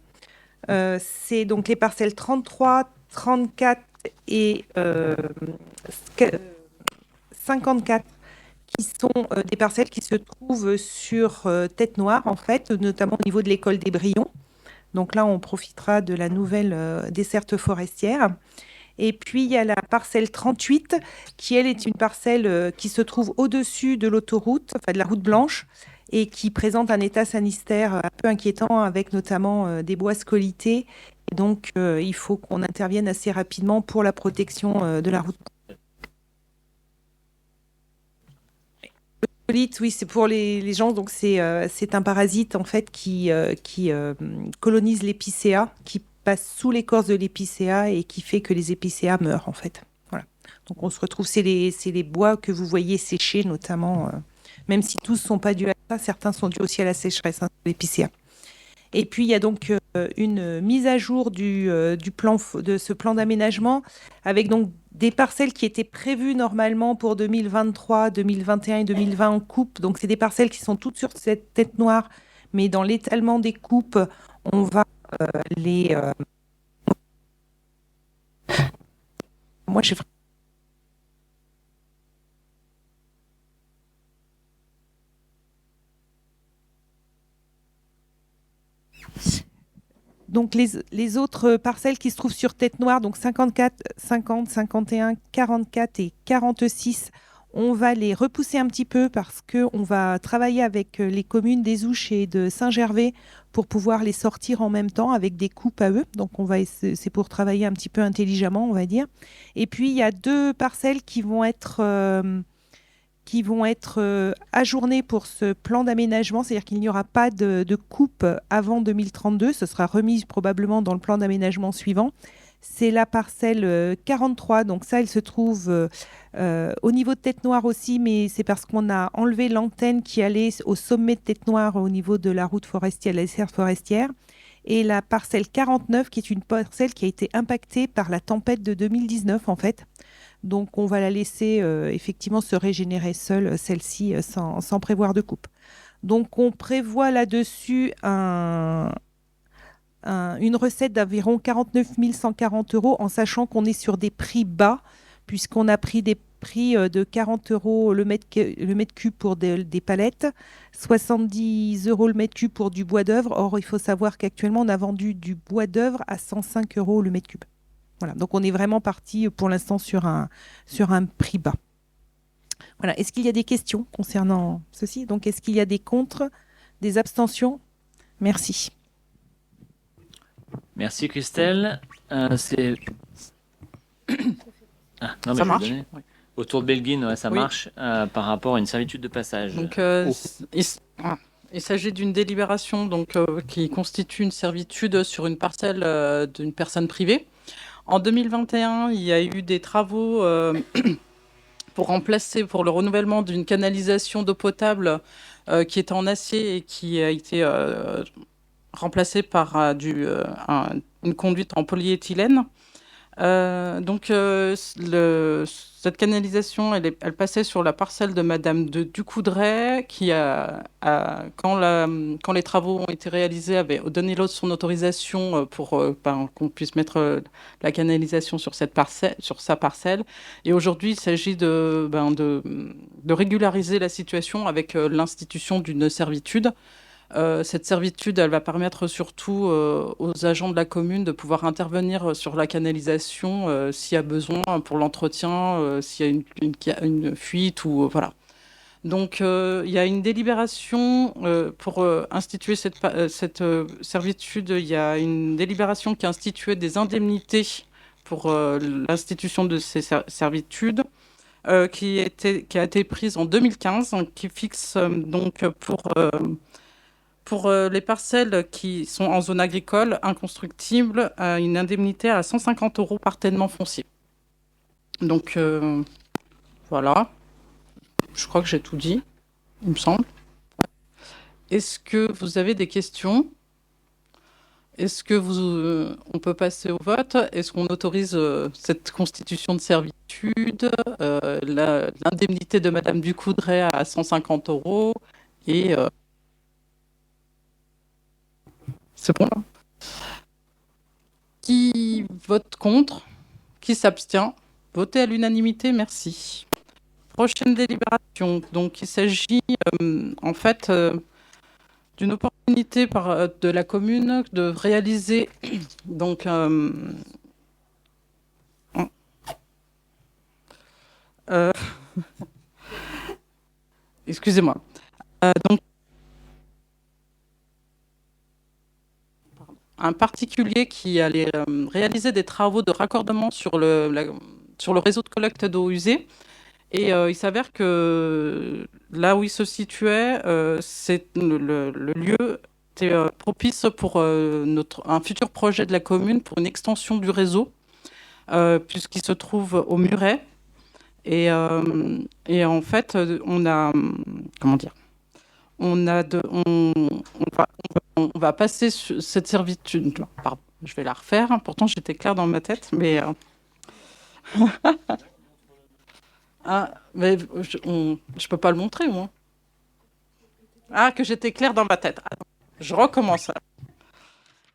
S7: C'est donc les parcelles 33, 34 et 54 qui sont des parcelles qui se trouvent sur Tête Noire, en fait, notamment au niveau de l'école des Brions. Donc là, on profitera de la nouvelle desserte forestière. Et puis, il y a la parcelle 38, qui, elle, est une parcelle qui se trouve au-dessus de l'autoroute, enfin de la route blanche, et qui présente un état sanitaire un peu inquiétant, avec notamment des bois scolités. Et donc, il faut qu'on intervienne assez rapidement pour la protection de la route. Le scolite, oui, c'est pour les gens. Donc, c'est un parasite, en fait, qui colonise l'épicéa, qui passe sous l'écorce de l'épicéa et qui fait que les épicéas meurent, en fait. Voilà. Donc, on se retrouve, c'est les bois que vous voyez sécher, notamment, même si tous ne sont pas dus à ça, certains sont dus aussi à la sécheresse, hein, de l'épicéa. Et puis, il y a donc une mise à jour de ce plan d'aménagement avec donc des parcelles qui étaient prévues normalement pour 2023, 2021 et 2020 en coupe. Donc, c'est des parcelles qui sont toutes sur cette tête noire, mais dans l'étalement des coupes, on va les... Moi, j'ai vraiment... Donc, les autres parcelles qui se trouvent sur Tête Noire, donc 54, 50, 51, 44 et 46, On va les repousser un petit peu parce qu'on va travailler avec les communes des Ouches et de Saint-Gervais pour pouvoir les sortir en même temps avec des coupes à eux. Donc c'est pour travailler un petit peu intelligemment, on va dire. Et puis il y a 2 parcelles qui vont être ajournées pour ce plan d'aménagement, c'est-à-dire qu'il n'y aura pas de coupe avant 2032. Ce sera remis probablement dans le plan d'aménagement suivant. C'est la parcelle 43, donc ça, elle se trouve au niveau de Tête-Noire aussi, mais c'est parce qu'on a enlevé l'antenne qui allait au sommet de Tête-Noire au niveau de la route forestière, la serre forestière. Et la parcelle 49, qui est une parcelle qui a été impactée par la tempête de 2019, en fait. Donc, on va la laisser effectivement se régénérer seule, celle-ci, sans prévoir de coupe. Donc, on prévoit là-dessus une recette d'environ 49 140 euros, en sachant qu'on est sur des prix bas, puisqu'on a pris des prix de 40 euros le mètre cube pour des palettes, 70 euros le mètre cube pour du bois d'œuvre. Or, il faut savoir qu'actuellement, on a vendu du bois d'œuvre à 105 euros le mètre cube. Voilà, donc on est vraiment parti pour l'instant sur un prix bas. Voilà. Est-ce qu'il y a des questions concernant ceci? Donc, est-ce qu'il y a des contre, des abstentions? Merci.
S1: Merci Christelle. C'est... Ah, non, mais
S3: Ça
S1: je vais
S3: marche.
S1: donner.
S3: Oui.
S1: Autour de Belguine, ouais, ça
S3: Oui.
S1: marche par rapport à une servitude de passage.
S3: Donc, il s'agit d'une délibération donc, qui constitue une servitude sur une parcelle d'une personne privée. En 2021, il y a eu des travaux pour le renouvellement d'une canalisation d'eau potable qui était en acier et qui a été remplacée par une conduite en polyéthylène. Cette canalisation, elle passait sur la parcelle de Madame de Ducoudray, qui quand les travaux ont été réalisés, avait donné son autorisation pour qu'on puisse mettre la canalisation sur sa parcelle. Et aujourd'hui, il s'agit de régulariser la situation avec l'institution d'une servitude. Cette servitude, elle va permettre surtout aux agents de la commune de pouvoir intervenir sur la canalisation s'il y a besoin pour l'entretien, s'il y a une fuite ou voilà. Donc il y a une délibération pour instituer cette servitude. Il y a une délibération qui a institué des indemnités pour l'institution de ces servitudes. Qui a été prise en 2015, qui fixe donc pour les parcelles qui sont en zone agricole inconstructible, une indemnité à 150 euros par tènement foncier. Donc voilà, je crois que j'ai tout dit, il me semble. Est-ce que vous avez des questions? Est-ce que on peut passer au vote? Est-ce qu'on autorise cette constitution de servitude, l'indemnité de Madame Ducoudray à 150 euros et c'est bon là? Qui vote contre? Qui s'abstient? Votez à l'unanimité, merci. Prochaine délibération. Donc, il s'agit en fait d'une opportunité de la commune de réaliser donc excusez-moi. Donc un particulier qui allait réaliser des travaux de raccordement sur le réseau de collecte d'eau usée. Et il s'avère que là où il se situait, c'est le lieu était propice pour un futur projet de la commune pour une extension du réseau, puisqu'il se trouve au Muret. Et en fait, on a... Comment dire? On va passer cette servitude. Pardon, je vais la refaire. Pourtant, j'étais claire dans ma tête, mais... Ah, mais je peux pas le montrer, moi. Ah, que j'étais claire dans ma tête. Attends, je recommence.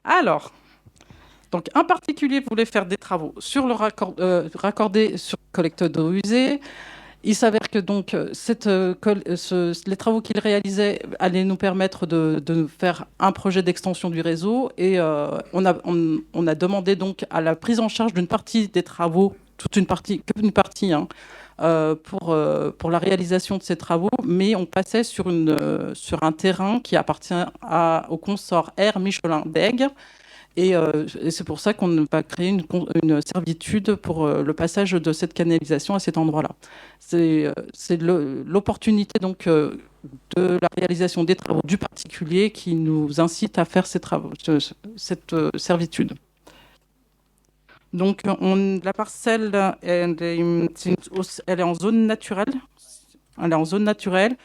S3: Alors, donc un particulier voulait faire des travaux sur le raccordé sur le collecteur d'eau usée. Il s'avère que donc les travaux qu'il réalisait allaient nous permettre de faire un projet d'extension du réseau et on a demandé donc à la prise en charge d'une partie des travaux, qu'une partie, hein, pour la réalisation de ces travaux, mais on passait sur un terrain qui appartient au consort R Michelin d'Aigues. Et c'est pour ça qu'on va créer une servitude pour le passage de cette canalisation à cet endroit-là. C'est l'opportunité donc de la réalisation des travaux du particulier qui nous incite à faire ces travaux, cette servitude. Donc la parcelle, elle est en zone naturelle. Elle est en zone naturelle.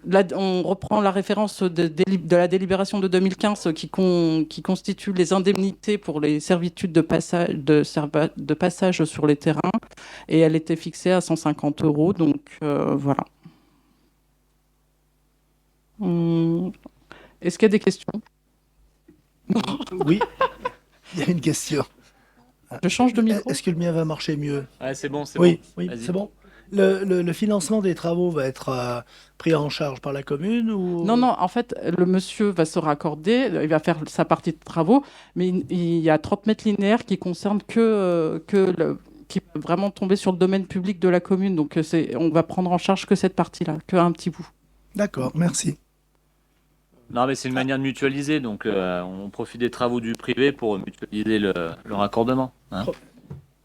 S3: Là, on reprend la référence de la délibération de 2015 qui constitue les indemnités pour les servitudes de passage sur les terrains. Et elle était fixée à 150 €. Donc, voilà. Est-ce qu'il y a des questions?
S6: Oui, il y a une question.
S3: Je change de micro.
S6: Est-ce que le mien va marcher mieux?
S1: Ouais, c'est bon, c'est
S6: Oui,
S1: bon.
S6: oui,
S1: Vas-y.
S6: c'est bon. Le financement des travaux va être pris en charge par la commune ou...
S3: Non, en fait, le monsieur va se raccorder, il va faire sa partie de travaux, mais il y a 30 mètres linéaires qui concernent qui peut vraiment tomber sur le domaine public de la commune. Donc, on va prendre en charge que cette partie-là, qu'un petit bout.
S6: D'accord, merci.
S1: Non, mais c'est une manière de mutualiser, donc on profite des travaux du privé pour mutualiser le raccordement. Hein.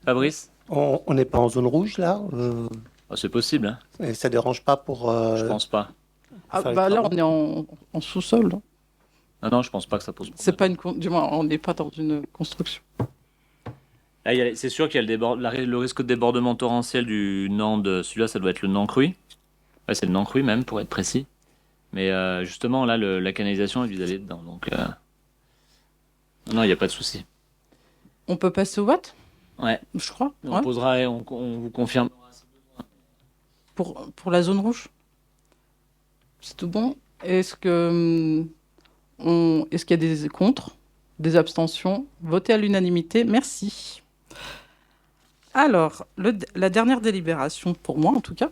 S1: Fabrice?
S8: On n'est pas en zone rouge là
S1: Ah, c'est possible, hein.
S8: et ça dérange pas pour.
S1: Je pense pas.
S8: faire les
S3: Là,
S8: travaux.
S3: on est en sous-sol. Hein.
S1: Non, je pense pas que ça pose problème.
S3: C'est pas du moins, on n'est pas dans une construction.
S1: Là, c'est sûr qu'il y a le risque de débordement torrentiel du Nande. Celui-là, ça doit être le Nancruy. Ouais, c'est le Nancruy même, pour être précis. Mais justement, là, la canalisation, elle vise à aller dedans. Donc, non, il n'y a pas de souci.
S3: On peut passer au vote,
S1: Ouais.
S3: je crois,
S1: On posera et on vous confirme.
S3: pour la zone rouge. C'est tout bon. Est-ce qu'il y a des contre, des abstentions? Votez à l'unanimité. Merci. Alors, la dernière délibération, pour moi en tout cas.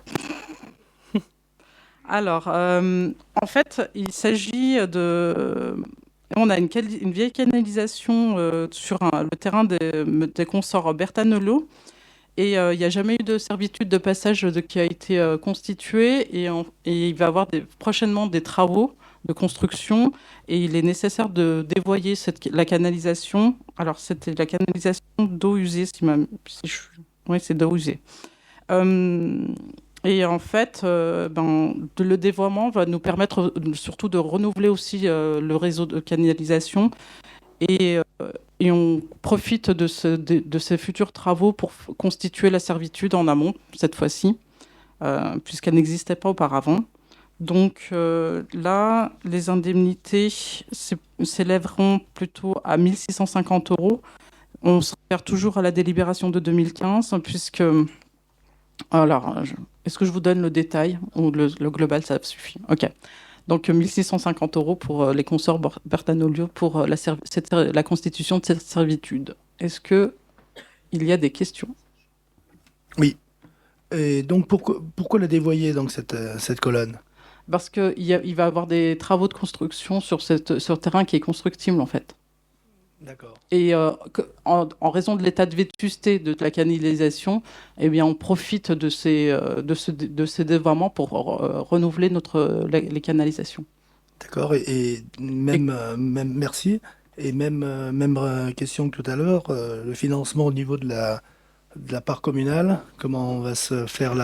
S3: Alors, en fait, il s'agit de... On a une vieille canalisation sur le terrain des consorts Bertanello. Et il n'y a jamais eu de servitude de passage qui a été constituée. Et il va y avoir prochainement des travaux de construction. Et il est nécessaire de dévoyer la canalisation. Alors, c'était la canalisation d'eau usée. Oui, c'est d'eau usée. Et en fait, le dévoiement va nous permettre surtout de renouveler aussi le réseau de canalisation. Et on profite de ces futurs travaux pour constituer la servitude en amont, cette fois-ci, puisqu'elle n'existait pas auparavant. Donc là, les indemnités s'élèveront plutôt à 1 650 €. On se réfère toujours à la délibération de 2015, puisque... Alors, est-ce que je vous donne le détail ou le global, ça suffit? Ok. Donc, 1 650 € pour les consorts Bertanello pour la constitution de cette servitude. Est-ce qu'il y a des questions?
S6: Oui. Et donc, pourquoi la dévoyer, donc, cette colonne?
S3: Parce qu'il va y avoir des travaux de construction sur ce terrain qui est constructible, en fait.
S6: D'accord.
S3: Et en raison de l'état de vétusté de la canalisation, eh bien, on profite de ces dévoiements pour renouveler les canalisations.
S6: D'accord. Et même, merci. Et même question que tout à l'heure, le financement au niveau de la part communale, comment on va se faire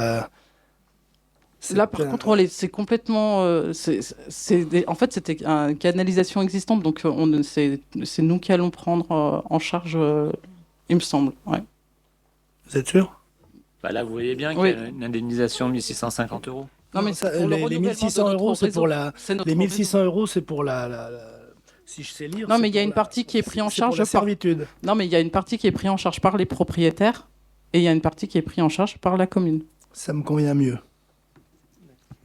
S3: Là, par contre, c'est complètement... en fait, c'était une canalisation existante, donc c'est nous qui allons prendre en charge, il me semble. Ouais.
S6: Vous êtes sûr?
S1: Bah là, vous voyez bien qu'il y a une indemnisation de 1 650 €.
S3: Non, mais
S6: Ça,
S3: pour le
S6: les
S3: renouvellement
S6: 1600
S3: de notre
S6: €, c'est
S3: réseau.
S6: pour la...
S3: C'est notre
S6: Les
S3: réseau.
S6: 1600 €, c'est pour si je sais lire...
S3: Non,
S6: c'est
S3: mais il y a
S6: pour
S3: une partie qui est prise en
S6: c'est pour
S3: charge
S6: la
S3: par...
S6: servitude.
S3: Non, mais il y a une partie qui est prise en charge par les propriétaires et il y a une partie qui est prise en charge par la commune.
S6: Ça me convient mieux.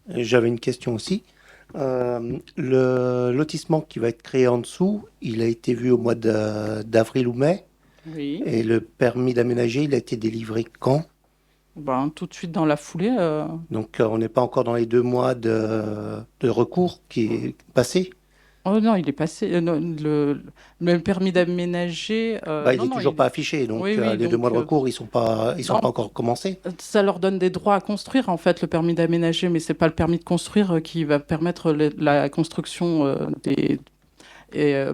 S8: J'avais une question aussi. Le lotissement qui va être créé en dessous, il a été vu au mois d'avril ou mai.
S3: Oui.
S8: Et le permis d'aménager, il a été délivré quand?
S3: Tout de suite dans la foulée.
S8: Donc on n'est pas encore dans les 2 mois de recours qui est passé.
S3: Oh non, il est passé. Non, le permis d'aménager.
S8: Il
S3: non,
S8: est
S3: non,
S8: toujours pas affiché, donc
S3: Oui, oui,
S8: les 2
S3: donc,
S8: mois de recours, ils sont pas
S3: non.
S8: encore commencés.
S3: Ça leur donne des droits à construire, en fait, le permis d'aménager, mais c'est pas le permis de construire qui va permettre la construction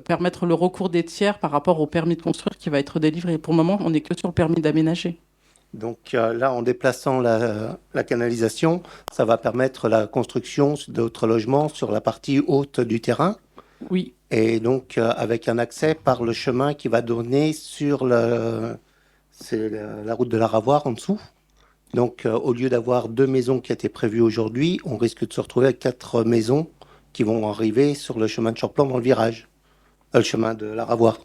S3: permettre le recours des tiers par rapport au permis de construire qui va être délivré. Pour le moment, on n'est que sur le permis d'aménager.
S8: Donc là, en déplaçant la canalisation, ça va permettre la construction d'autres logements sur la partie haute du terrain.
S3: Oui,
S8: Et donc, avec un accès par le chemin qui va donner sur c'est la route de la Ravoire en dessous. Donc, au lieu d'avoir 2 maisons qui étaient prévues aujourd'hui, on risque de se retrouver avec 4 maisons qui vont arriver sur le chemin de Champlain dans le virage, le chemin de la Ravoire.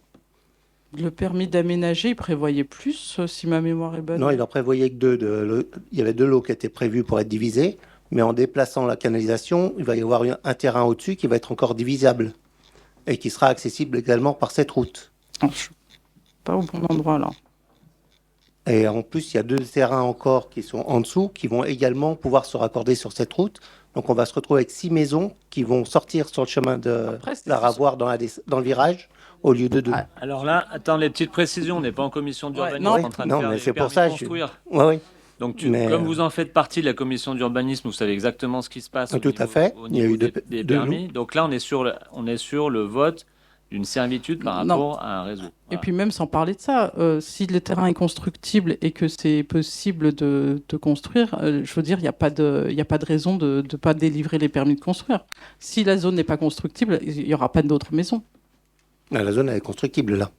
S3: le permis d'aménager, il prévoyait plus, si ma mémoire est bonne.
S8: Non, il en prévoyait que 2. Il y avait 2 lots qui étaient prévus pour être divisés, mais en déplaçant la canalisation, il va y avoir un terrain au-dessus qui va être encore divisable et qui sera accessible également par cette route.
S3: Ah, je suis pas au bon endroit, là.
S8: Et en plus, il y a 2 terrains encore qui sont en dessous, qui vont également pouvoir se raccorder sur cette route. Donc, on va se retrouver avec 6 maisons qui vont sortir sur le chemin de
S3: Après, c'est-
S8: la Ravoire dans le virage, au lieu de 2.
S1: Ah, alors là, attends, les petites précisions, on n'est pas en commission d'urbanisme,
S3: non.
S1: on est en train de
S8: Non,
S1: faire
S8: mais
S1: les
S8: c'est pour
S1: permis
S8: ça,
S1: de construire.
S8: Oui.
S1: Donc,
S8: Mais,
S1: comme vous en faites partie de la commission d'urbanisme, vous savez exactement ce qui se passe
S8: Tout à fait.
S1: au
S8: Il y a
S1: niveau
S8: eu
S1: des
S8: deux
S1: permis. Donc là, on est sur le vote d'une servitude par
S3: Non.
S1: rapport à un réseau.
S3: Et
S1: Voilà.
S3: puis même sans parler de ça, si le terrain est constructible et que c'est possible de construire, je veux dire, il n'y a pas de raison de ne pas délivrer les permis de construire. Si la zone n'est pas constructible, il n'y aura pas d'autres maisons.
S8: La zone elle est constructible là.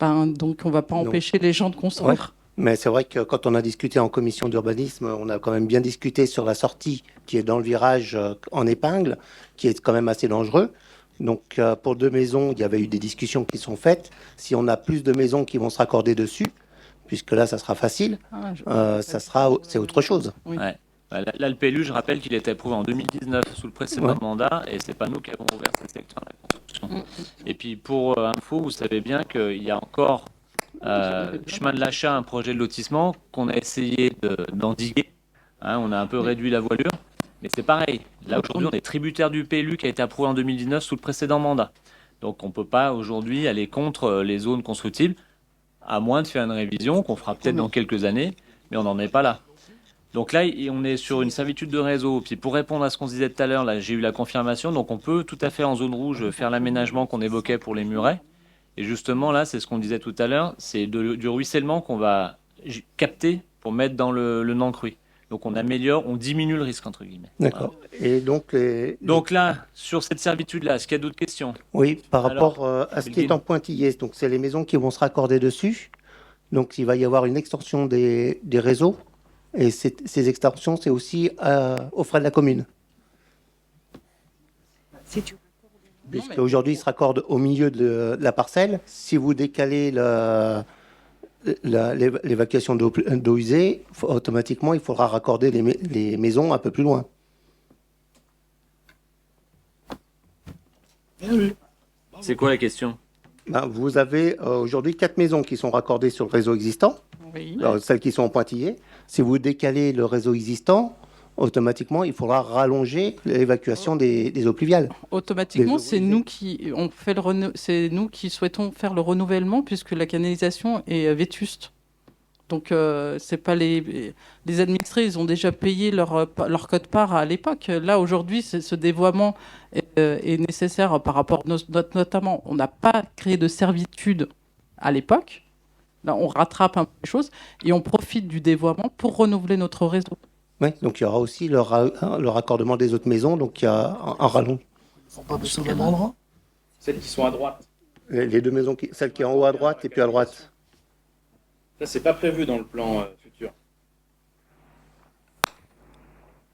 S3: Donc on ne va pas
S8: Donc,
S3: empêcher les gens de construire.
S8: Mais c'est vrai que quand on a discuté en commission d'urbanisme, on a quand même bien discuté sur la sortie qui est dans le virage en épingle, qui est quand même assez dangereux. Donc pour 2 maisons, il y avait eu des discussions qui sont faites. Si on a plus de maisons qui vont se raccorder dessus, puisque là ça sera facile, c'est autre chose.
S3: Oui.
S1: Ouais. Bah, là, le PLU, je rappelle qu'il était approuvé en 2019 sous le précédent
S8: Ouais.
S1: mandat et c'est pas nous qui avons ouvert ce secteur de la construction. Et puis pour info, vous savez bien qu'il y a encore chemin de l'achat, un projet de lotissement qu'on a essayé d'endiguer. Hein, on a un peu réduit la voilure, mais c'est pareil. Là aujourd'hui, on est tributaire du PLU qui a été approuvé en 2019 sous le précédent mandat. Donc on peut pas aujourd'hui aller contre les zones constructibles, à moins de faire une révision qu'on fera peut-être dans quelques années, mais on n'en est pas là. Donc là, on est sur une servitude de réseau. Puis pour répondre à ce qu'on se disait tout à l'heure, là, j'ai eu la confirmation. Donc on peut tout à fait en zone rouge faire l'aménagement qu'on évoquait pour les murets. Et justement, là, c'est ce qu'on disait tout à l'heure, c'est du ruissellement qu'on va capter pour mettre dans le Nancruy. Donc on améliore, on diminue le risque, entre guillemets.
S8: D'accord. Et donc,
S1: Donc là, sur cette servitude-là, est-ce qu'il y a d'autres questions?
S8: oui, par
S1: Alors,
S8: rapport à ce qui est
S1: Sylvine.
S8: en pointillé, donc c'est les maisons qui vont se raccorder dessus. Donc il va y avoir une extension des réseaux. Et ces extensions, c'est aussi aux frais de la commune. Puisqu'aujourd'hui, ils se raccordent au milieu de la parcelle. Si vous décalez l'évacuation d'eau usée, automatiquement, il faudra raccorder les maisons un peu plus loin.
S1: C'est quoi la question?
S8: Vous avez aujourd'hui 4 maisons qui sont raccordées sur le réseau existant,
S3: Oui.
S8: celles qui sont en pointillé. Si vous décalez le réseau existant, automatiquement, il faudra rallonger l'évacuation des eaux pluviales.
S3: Automatiquement,
S8: Les
S3: c'est nous qui c'est nous qui souhaitons faire le renouvellement puisque la canalisation est vétuste. Donc c'est pas les administrés, ils ont déjà payé leur quote-part à l'époque. Là aujourd'hui, ce dévoiement est nécessaire par rapport notamment, on n'a pas créé de servitude à l'époque. Là, on rattrape un peu les choses et on profite du dévoiement pour renouveler notre réseau.
S8: Oui, donc il y aura aussi le raccordement des autres maisons, donc il y a un rallonge.
S6: Ils sont pas tous au même endroit.
S1: Celles qui sont à droite.
S8: Les 2 maisons, celle qui est en haut à droite et puis à droite.
S1: Ça, c'est pas prévu dans le plan futur.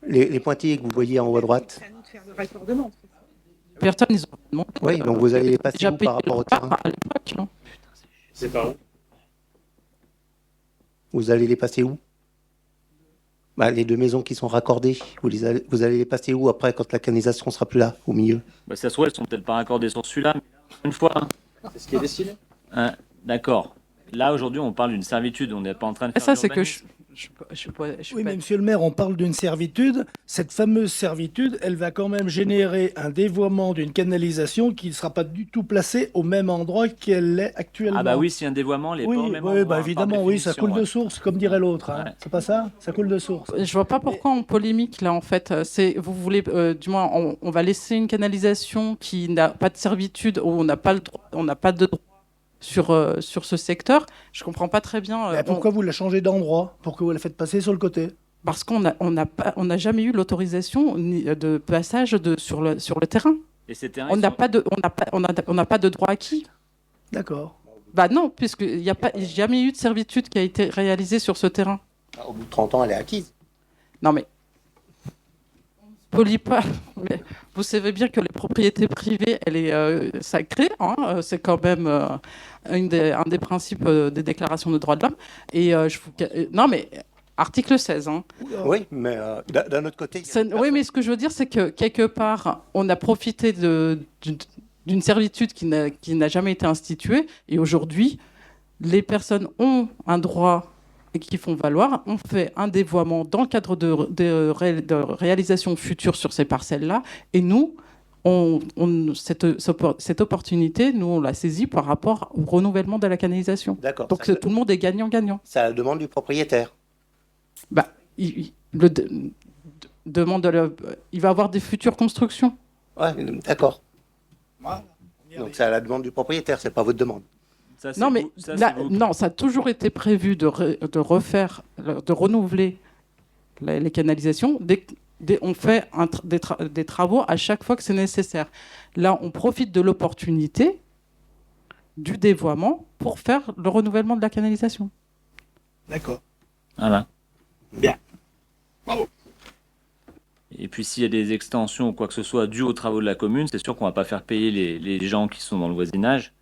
S8: Les pointillés que vous voyez en haut à droite.
S3: Personne, ils ont demandé.
S8: Oui, donc vous allez les passer
S3: déjà
S8: où
S3: payé
S8: par rapport au
S3: leur part
S8: terrain?
S3: à l'époque. Hein.
S1: C'est par où?
S8: Vous allez les passer où? Les 2 maisons qui sont raccordées, vous allez les passer où après quand la canalisation sera plus là, au milieu?
S1: Bah, ça se trouve, elles sont peut-être pas raccordées sur celui-là, mais une fois. C'est ce qui est décidé. D'accord. Là, aujourd'hui, on parle d'une servitude. On n'est pas en train de
S3: Et
S1: faire
S3: ça, c'est que
S1: l'urbanisme.
S6: Oui, mais monsieur le maire, on parle d'une servitude. Cette fameuse servitude, elle va quand même générer un dévoiement d'une canalisation qui ne sera pas du tout placée au même endroit qu'elle l'est actuellement.
S1: Ah bah oui, s'il y a un dévoiement, les
S6: Oui,
S1: pas au même
S6: oui,
S1: endroit,
S6: bah
S1: par
S6: évidemment, oui, ça
S1: définition,
S6: coule de
S1: ouais.
S6: source, comme dirait l'autre. Hein.
S1: Ouais.
S6: C'est pas ça? Ça coule de source.
S3: Je vois pas pourquoi on polémique là en fait. Vous voulez, du moins, on va laisser une canalisation qui n'a pas de servitude ou on n'a pas de droit sur ce secteur. Je comprends pas très bien.
S6: Mais pourquoi vous la changez d'endroit? Pourquoi vous la faites passer sur le côté?
S3: Parce qu'on n'a jamais eu l'autorisation de passage sur le terrain.
S1: Et ces terrains,
S3: On
S1: ils
S3: n'a
S1: sont-
S3: pas de droit acquis.
S6: D'accord.
S3: Bah non, puisqu'il n'y a jamais eu de servitude qui a été réalisée sur ce terrain.
S8: Au bout de 30 ans, elle est acquise.
S3: Non mais, on ne polie pas. Mais vous savez bien que les propriétés privées, elle est sacrée. Hein, c'est quand même un des principes des déclarations de droits de l'homme. Et non mais, article 16. Hein.
S8: Oui, mais d'un autre côté... il y a une
S3: Oui, mais ce que je veux dire, c'est que quelque part, on a profité d'une servitude qui n'a jamais été instituée. Et aujourd'hui, les personnes ont un droit et qui font valoir. On fait un dévoiement dans le cadre de réalisations futures sur ces parcelles-là. Et nous, cette opportunité, nous, on l'a saisie par rapport au renouvellement de la canalisation.
S8: D'accord.
S3: Donc
S8: Ça,
S3: tout le monde est gagnant-gagnant.
S8: c'est à la demande du propriétaire.
S3: Bah, il va avoir des futures constructions.
S8: Ouais, d'accord.
S6: Voilà.
S8: Donc c'est à la demande du propriétaire, c'est pas votre demande.
S1: Ça, c'est
S3: Non, mais
S1: vous- ça,
S3: là,
S1: c'est vous-
S3: non, ça a toujours été prévu de renouveler les canalisations. On fait des travaux à chaque fois que c'est nécessaire. Là, on profite de l'opportunité du dévoiement pour faire le renouvellement de la canalisation.
S6: D'accord.
S1: Voilà.
S6: Bien. Bravo.
S1: Et puis s'il y a des extensions ou quoi que ce soit dues aux travaux de la commune, c'est sûr qu'on va pas faire payer les gens qui sont dans le voisinage.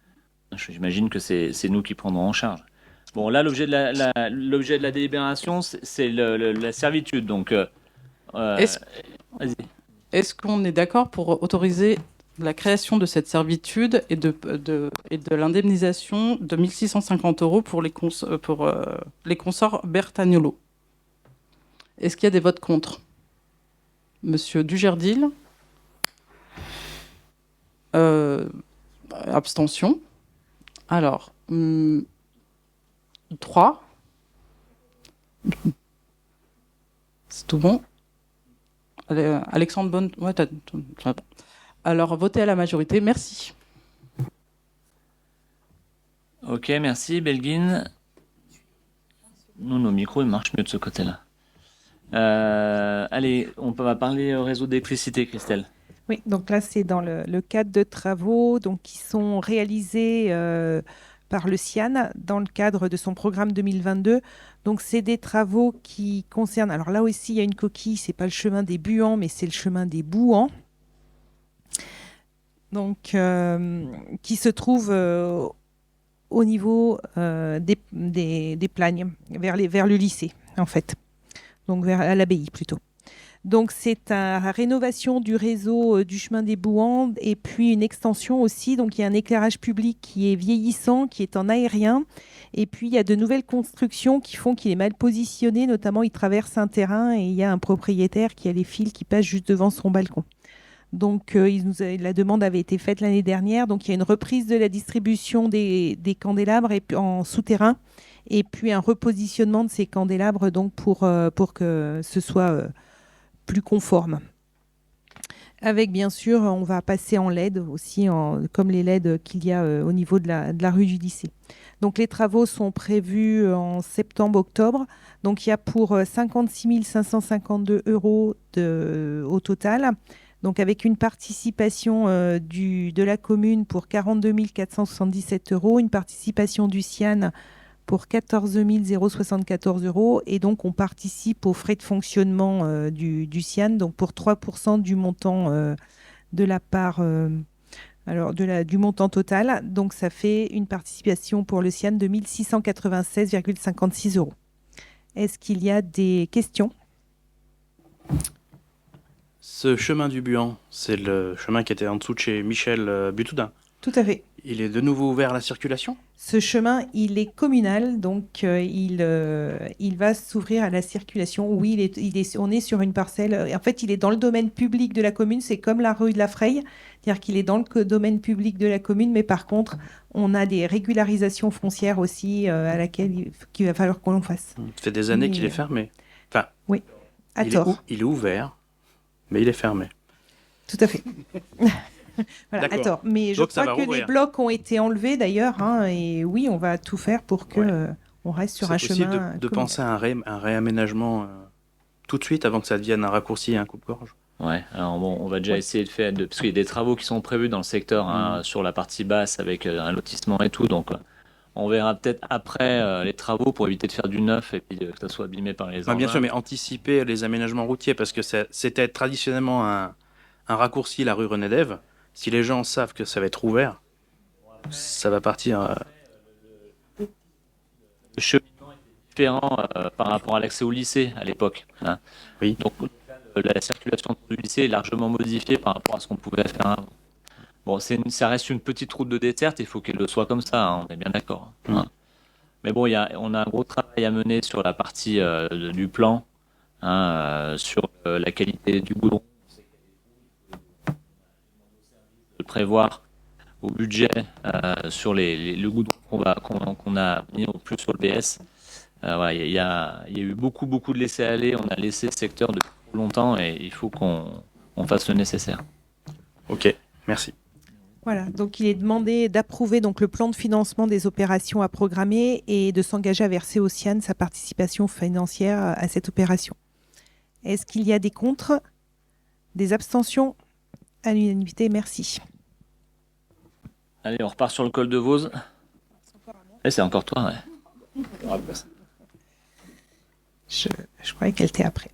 S1: J'imagine que c'est nous qui prendrons en charge. Bon, là, l'objet de la délibération, c'est la servitude. Donc,
S3: Est-ce
S1: vas-y.
S3: est-ce qu'on est d'accord pour autoriser la création de cette servitude et de l'indemnisation de 1 650 € pour les consorts Bertagnolo? Est-ce qu'il y a des votes contre? Monsieur Dugerdil? Abstention. Alors, 3. C'est tout bon. Alexandre Bonne. Ouais, alors, votez à la majorité. Merci.
S1: Ok, merci, Belguine. Nous, nos micros, ils marchent mieux de ce côté-là. Allez, on va parler réseau d'électricité, Christelle.
S7: Oui, donc là, c'est dans le cadre de travaux donc, qui sont réalisés par le CIAN dans le cadre de son programme 2022. Donc, c'est des travaux qui concernent... Alors là aussi, il y a une coquille, c'est pas le chemin des Buants, mais c'est le chemin des Bouans. Donc, qui se trouve au niveau des Plagnes, vers le lycée, en fait. Donc, à l'abbaye, plutôt. Donc, c'est la rénovation du réseau du chemin des Bouans et puis une extension aussi. Donc, il y a un éclairage public qui est vieillissant, qui est en aérien. Et puis, il y a de nouvelles constructions qui font qu'il est mal positionné. Notamment, il traverse un terrain et il y a un propriétaire qui a les fils qui passent juste devant son balcon. Donc, la demande avait été faite l'année dernière. Donc, il y a une reprise de la distribution des candélabres en souterrain et puis un repositionnement de ces candélabres donc, pour que ce soit... plus conforme. Avec bien sûr, on va passer en LED aussi, comme les LED qu'il y a au niveau de la rue du lycée. Donc les travaux sont prévus en septembre-octobre. Donc il y a pour 56 552 € au total. Donc avec une participation de la commune pour 42 477 €, une participation du CIAN pour 14 074 € et donc on participe aux frais de fonctionnement du CIAN donc pour 3% du montant de la part du montant total. Donc ça fait une participation pour le CIAN de 1 696,56 €. Est-ce qu'il y a des questions?
S4: Ce chemin du Buan, c'est le chemin qui était en dessous de chez Michel Butoudin.
S7: Tout à fait.
S4: Il est de nouveau ouvert à la circulation?
S7: Ce chemin, il est communal, donc il va s'ouvrir à la circulation. Oui, on est sur une parcelle. En fait, il est dans le domaine public de la commune. C'est comme la rue de la Freille, c'est-à-dire qu'il est dans le domaine public de la commune, mais par contre, on a des régularisations foncières aussi à laquelle qu'il va falloir qu'on fasse.
S4: Ça fait des années
S7: Mais,
S4: qu'il est fermé. Enfin,
S7: Oui, à
S4: il
S7: tort.
S4: il est ouvert, mais il est fermé.
S7: Tout à fait. Voilà,
S4: D'accord.
S7: attends, mais je
S4: Donc, ça
S7: crois
S4: va
S7: que
S4: rouvrir.
S7: les blocs ont été enlevés d'ailleurs, hein, et oui, on va tout faire pour que
S4: Ouais.
S7: on reste sur
S4: C'est
S7: un
S4: possible
S7: chemin
S4: de
S7: communal.
S4: penser à un réaménagement tout de suite avant que ça devienne un raccourci et un coupe-gorge.
S1: Ouais, alors bon, on va déjà essayer de faire, parce qu'il y a des travaux qui sont prévus dans le secteur hein, sur la partie basse avec un lotissement et tout, donc on verra peut-être après les travaux pour éviter de faire du neuf et puis que ça soit abîmé par les
S4: Ah, bien
S1: engins.
S4: sûr, mais anticiper les aménagements routiers, parce que c'était traditionnellement un raccourci, la rue René Dève. Si les gens savent que ça va être ouvert, ça va partir.
S1: Le cheminement était différent par rapport à l'accès au lycée à l'époque. Hein.
S4: Oui.
S1: Donc la circulation du lycée est largement modifiée par rapport à ce qu'on pouvait faire avant. Bon, ça reste une petite route de desserte, il faut qu'elle le soit comme ça, hein, on est bien d'accord. Hein. Mais bon, on a un gros travail à mener sur la partie du plan, hein, sur la qualité du goudron. De prévoir au budget sur le goudron qu'on a mis au plus sur le BS. Voilà, il y a eu beaucoup de laisser-aller, on a laissé ce secteur depuis trop longtemps et il faut qu'on fasse le nécessaire.
S4: Ok, merci.
S7: Voilà, donc il est demandé d'approuver donc le plan de financement des opérations à programmer et de s'engager à verser au CIAN sa participation financière à cette opération. Est-ce qu'il y a des contre? Des abstentions? À l'unanimité, merci.
S1: Allez, on repart sur le col de Vose. Eh, c'est encore toi, ouais.
S7: Je croyais qu'elle était après.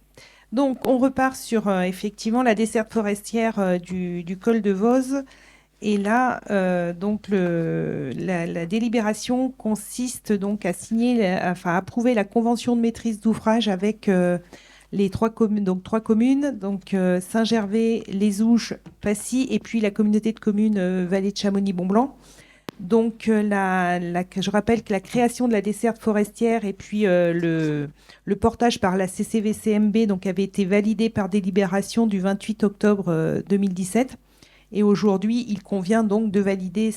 S7: Donc, on repart sur effectivement la desserte forestière du col de Vose. Et là, donc la délibération consiste donc à signer, à approuver la convention de maîtrise d'ouvrage avec les trois communes, donc Saint-Gervais, Les Ouches, Passy, et puis la communauté de communes Vallée de Chamonix-Mont-Blanc. Donc, je rappelle que la création de la desserte forestière et puis le portage par la CCVCMB donc, avait été validé par délibération du 28 octobre 2017. Et aujourd'hui, il convient donc de valider,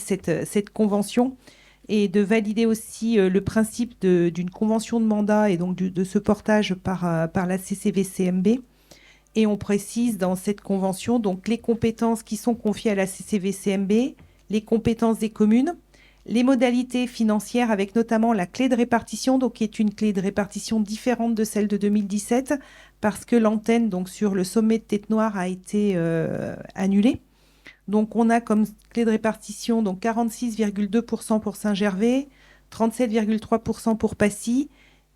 S7: cette convention et de valider aussi le principe d'une convention de mandat et donc de ce portage par la CCVCMB. Et on précise dans cette convention donc les compétences qui sont confiées à la CCVCMB, les compétences des communes, les modalités financières avec notamment la clé de répartition, donc qui est une clé de répartition différente de celle de 2017 parce que l'antenne donc sur le sommet de Tête Noire a été annulée. Donc on a comme clé de répartition donc 46,2% pour Saint-Gervais, 37,3% pour Passy,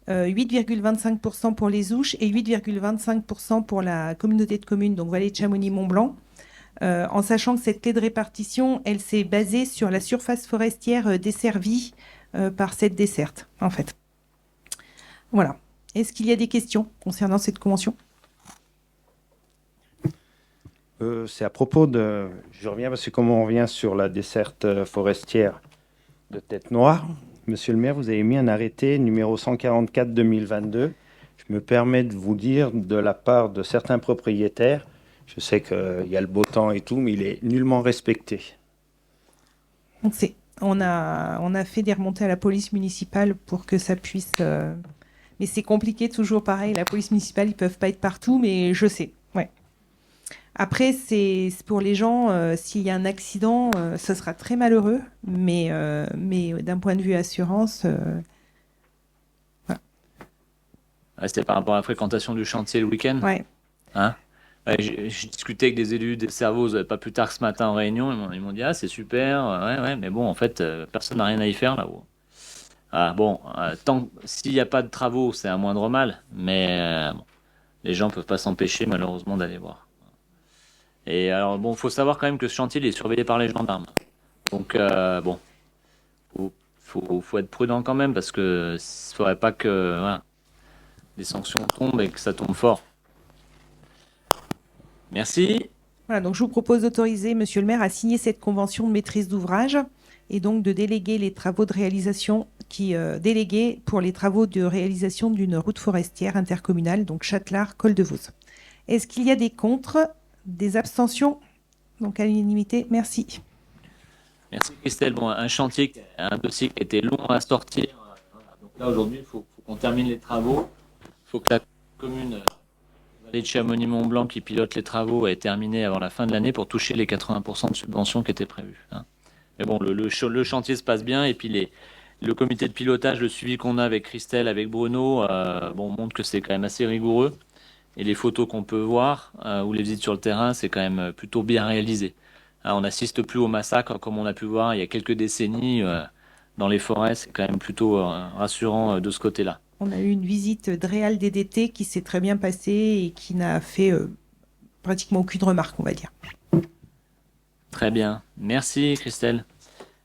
S7: 8,25% pour les Ouches et 8,25% pour la communauté de communes, donc Vallée de Chamonix-Mont-Blanc. En sachant que cette clé de répartition, elle s'est basée sur la surface forestière desservie par cette desserte, en fait. Voilà. Est-ce qu'il y a des questions concernant cette convention?
S5: C'est à propos de... Je reviens parce que comme on revient sur la desserte forestière de Tête Noire, Monsieur le maire, vous avez mis un arrêté numéro 144-2022. Je me permets de vous dire de la part de certains propriétaires, je sais qu'il y a le beau temps et tout, mais il est nullement respecté.
S7: On a fait des remontées à la police municipale pour que ça puisse... Mais c'est compliqué, toujours pareil. La police municipale, ils ne peuvent pas être partout, mais je sais. Ouais. Après, c'est pour les gens, s'il y a un accident, ce sera très malheureux, mais d'un point de vue assurance... voilà.
S1: Ouais, c'était par rapport à la fréquentation du chantier le week-end.
S7: Ouais.
S1: Hein? Ouais, j'ai discuté avec des élus des Cerveaux pas plus tard que ce matin en réunion. Ils m'ont dit ah c'est super, ouais, mais bon en fait personne n'a rien à y faire là-haut. Ah, bon, s'il n'y a pas de travaux, c'est un moindre mal, mais bon, les gens peuvent pas s'empêcher malheureusement d'aller voir. Et alors bon, faut savoir quand même que ce chantier il est surveillé par les gendarmes. Donc bon, faut être prudent quand même parce que il faudrait pas que voilà, des sanctions tombent et que ça tombe fort. Merci.
S7: Voilà, donc je vous propose d'autoriser Monsieur le maire à signer cette convention de maîtrise d'ouvrage et donc de déléguer les travaux de réalisation délégués pour les travaux de réalisation d'une route forestière intercommunale, donc Châtelard-Col de Vouze. Est-ce qu'il y a des contre, des abstentions? Donc à l'unanimité, merci.
S1: Merci Christelle. Bon, un chantier, un dossier qui a été long à sortir. Voilà. Donc là, aujourd'hui, il faut qu'on termine les travaux. Il faut que la commune Vallée de Chamonix-Mont-Blanc qui pilote les travaux ait terminé avant la fin de l'année pour toucher les 80% de subventions qui étaient prévues. Hein. Mais bon, le chantier se passe bien et puis le comité de pilotage, le suivi qu'on a avec Christelle, avec Bruno, montre que c'est quand même assez rigoureux. Et les photos qu'on peut voir ou les visites sur le terrain, c'est quand même plutôt bien réalisé. Hein, on n'assiste plus au massacre comme on a pu voir il y a quelques décennies dans les forêts. C'est quand même plutôt rassurant de ce côté-là.
S7: On a eu une visite de Réal DDT qui s'est très bien passée et qui n'a fait pratiquement aucune remarque, on va dire.
S1: Très bien. Merci Christelle.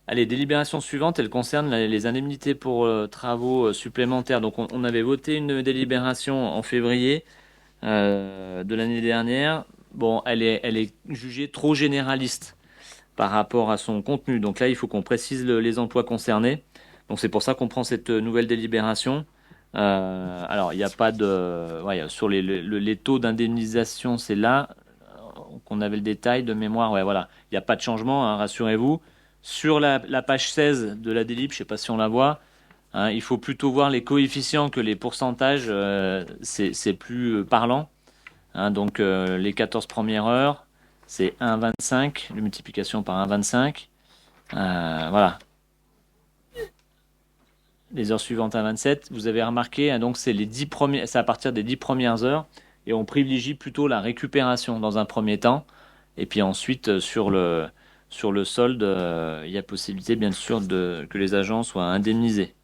S1: Allez, délibération suivante, elle concerne les indemnités pour travaux supplémentaires. Donc on avait voté une délibération en février de l'année dernière. Bon, elle est jugée trop généraliste par rapport à son contenu. Donc là, il faut qu'on précise les emplois concernés. Donc c'est pour ça qu'on prend cette nouvelle délibération. Alors, il n'y a pas de... Ouais, sur les taux d'indemnisation, c'est là qu'on avait le détail de mémoire. Ouais, voilà. Il n'y a pas de changement, hein, rassurez-vous. Sur la page 16 de la délib, je ne sais pas si on la voit, hein, il faut plutôt voir les coefficients que les pourcentages. C'est plus parlant. Hein, donc, les 14 premières heures, c'est 1,25. La multiplication par 1,25. Voilà. Les heures suivantes à 27, vous avez remarqué, hein, donc c'est à partir des 10 premières heures, et on privilégie plutôt la récupération dans un premier temps, et puis ensuite sur le solde, il y a possibilité bien sûr que les agents soient indemnisés.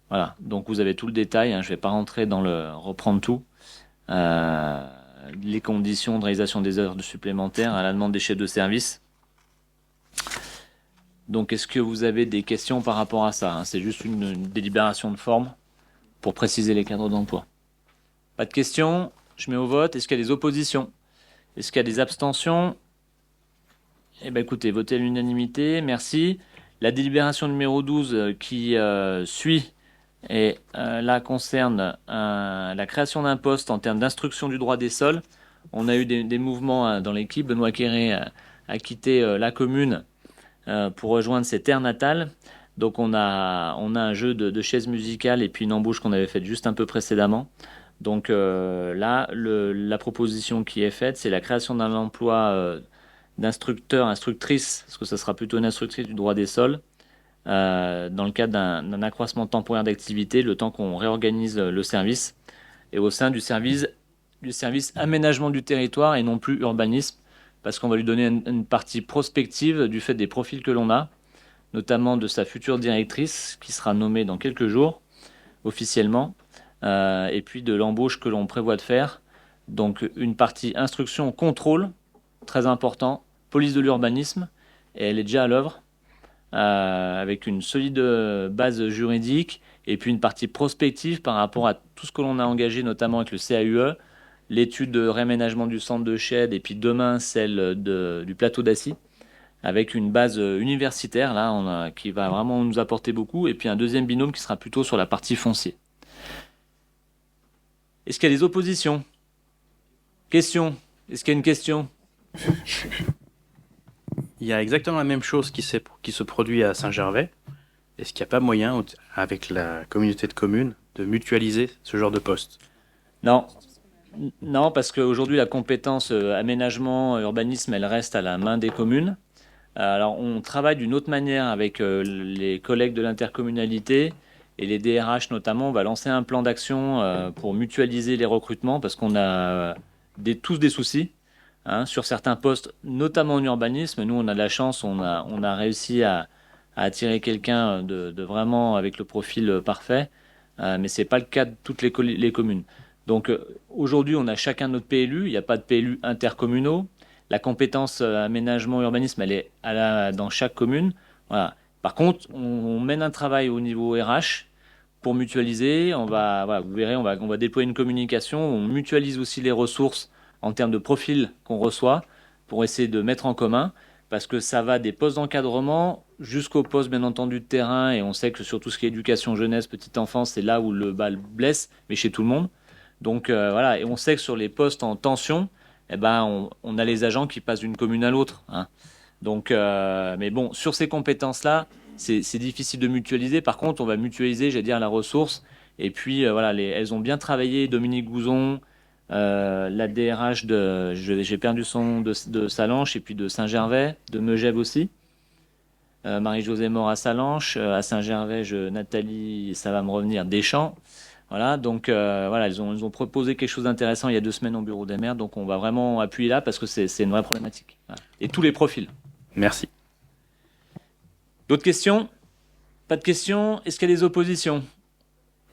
S1: Voilà, donc vous avez tout le détail, hein, je ne vais pas reprendre tout. Les conditions de réalisation des heures supplémentaires à la demande des chefs de service. Donc, est-ce que vous avez des questions par rapport à ça, hein? C'est juste une délibération de forme pour préciser les cadres d'emploi. Pas de questions? Je mets au vote. Est-ce qu'il y a des oppositions? Est-ce qu'il y a des abstentions? Eh bien, écoutez, votez à l'unanimité. Merci. La délibération numéro 12 qui suit et là concerne la création d'un poste en termes d'instruction du droit des sols. On a eu des mouvements dans l'équipe. Benoît Quéré a quitté la commune pour rejoindre ses terres natales. Donc on a un jeu de chaises musicales et puis une embauche qu'on avait faite juste un peu précédemment. Donc là, la proposition qui est faite, c'est la création d'un emploi d'instructeur, instructrice, parce que ça sera plutôt une instructrice du droit des sols, dans le cadre d'un accroissement temporaire d'activité, le temps qu'on réorganise le service, et au sein du service aménagement du territoire et non plus urbanisme, parce qu'on va lui donner une partie prospective du fait des profils que l'on a, notamment de sa future directrice, qui sera nommée dans quelques jours, officiellement, et puis de l'embauche que l'on prévoit de faire. Donc une partie instruction, contrôle, très important, police de l'urbanisme, et elle est déjà à l'œuvre, avec une solide base juridique, et puis une partie prospective par rapport à tout ce que l'on a engagé, notamment avec le CAUE, l'étude de réaménagement du centre de Chède et puis demain celle du plateau d'Assy, avec une base universitaire là, qui va vraiment nous apporter beaucoup, et puis un deuxième binôme qui sera plutôt sur la partie foncier. Est-ce qu'il y a des oppositions? Questions? Est-ce qu'il y a une question?
S4: Il y a exactement la même chose qui se produit à Saint-Gervais. Est-ce qu'il n'y a pas moyen, avec la communauté de communes, de mutualiser ce genre de poste?
S1: Non, parce qu'aujourd'hui, la compétence aménagement, urbanisme, elle reste à la main des communes. Alors, on travaille d'une autre manière avec les collègues de l'intercommunalité et les DRH notamment. On va lancer un plan d'action pour mutualiser les recrutements parce qu'on a tous des soucis sur certains postes, notamment en urbanisme. Nous, on a de la chance, on a réussi à attirer quelqu'un de vraiment avec le profil parfait, mais ce n'est pas le cas de toutes les communes. Donc aujourd'hui, on a chacun notre PLU, il n'y a pas de PLU intercommunaux. La compétence aménagement urbanisme, elle est dans chaque commune. Voilà. Par contre, on mène un travail au niveau RH pour mutualiser. Vous verrez, on va déployer une communication. On mutualise aussi les ressources en termes de profil qu'on reçoit pour essayer de mettre en commun, parce que ça va des postes d'encadrement jusqu'aux postes, bien entendu, de terrain, et on sait que sur tout ce qui est éducation jeunesse, petite enfance, c'est là où le bal blesse, mais chez tout le monde. Donc voilà, et on sait que sur les postes en tension, eh ben, on a les agents qui passent d'une commune à l'autre, hein. Donc, mais bon, sur ces compétences-là, c'est difficile de mutualiser. Par contre, on va mutualiser, j'allais dire, la ressource. Et puis, voilà, elles ont bien travaillé. Dominique Gouzon, la DRH j'ai perdu son nom, de Salanches, et puis de Saint-Gervais, de Megève aussi. Marie-Josée Mort à Salanches, à Saint-Gervais, Nathalie, ça va me revenir, Deschamps. Voilà, donc voilà, elles ont proposé quelque chose d'intéressant il y a 2 semaines au bureau des maires. Donc, on va vraiment appuyer là parce que c'est une vraie problématique. Voilà. Et tous les profils.
S4: Merci.
S1: D'autres questions? Pas de questions? Est-ce qu'il y a des oppositions?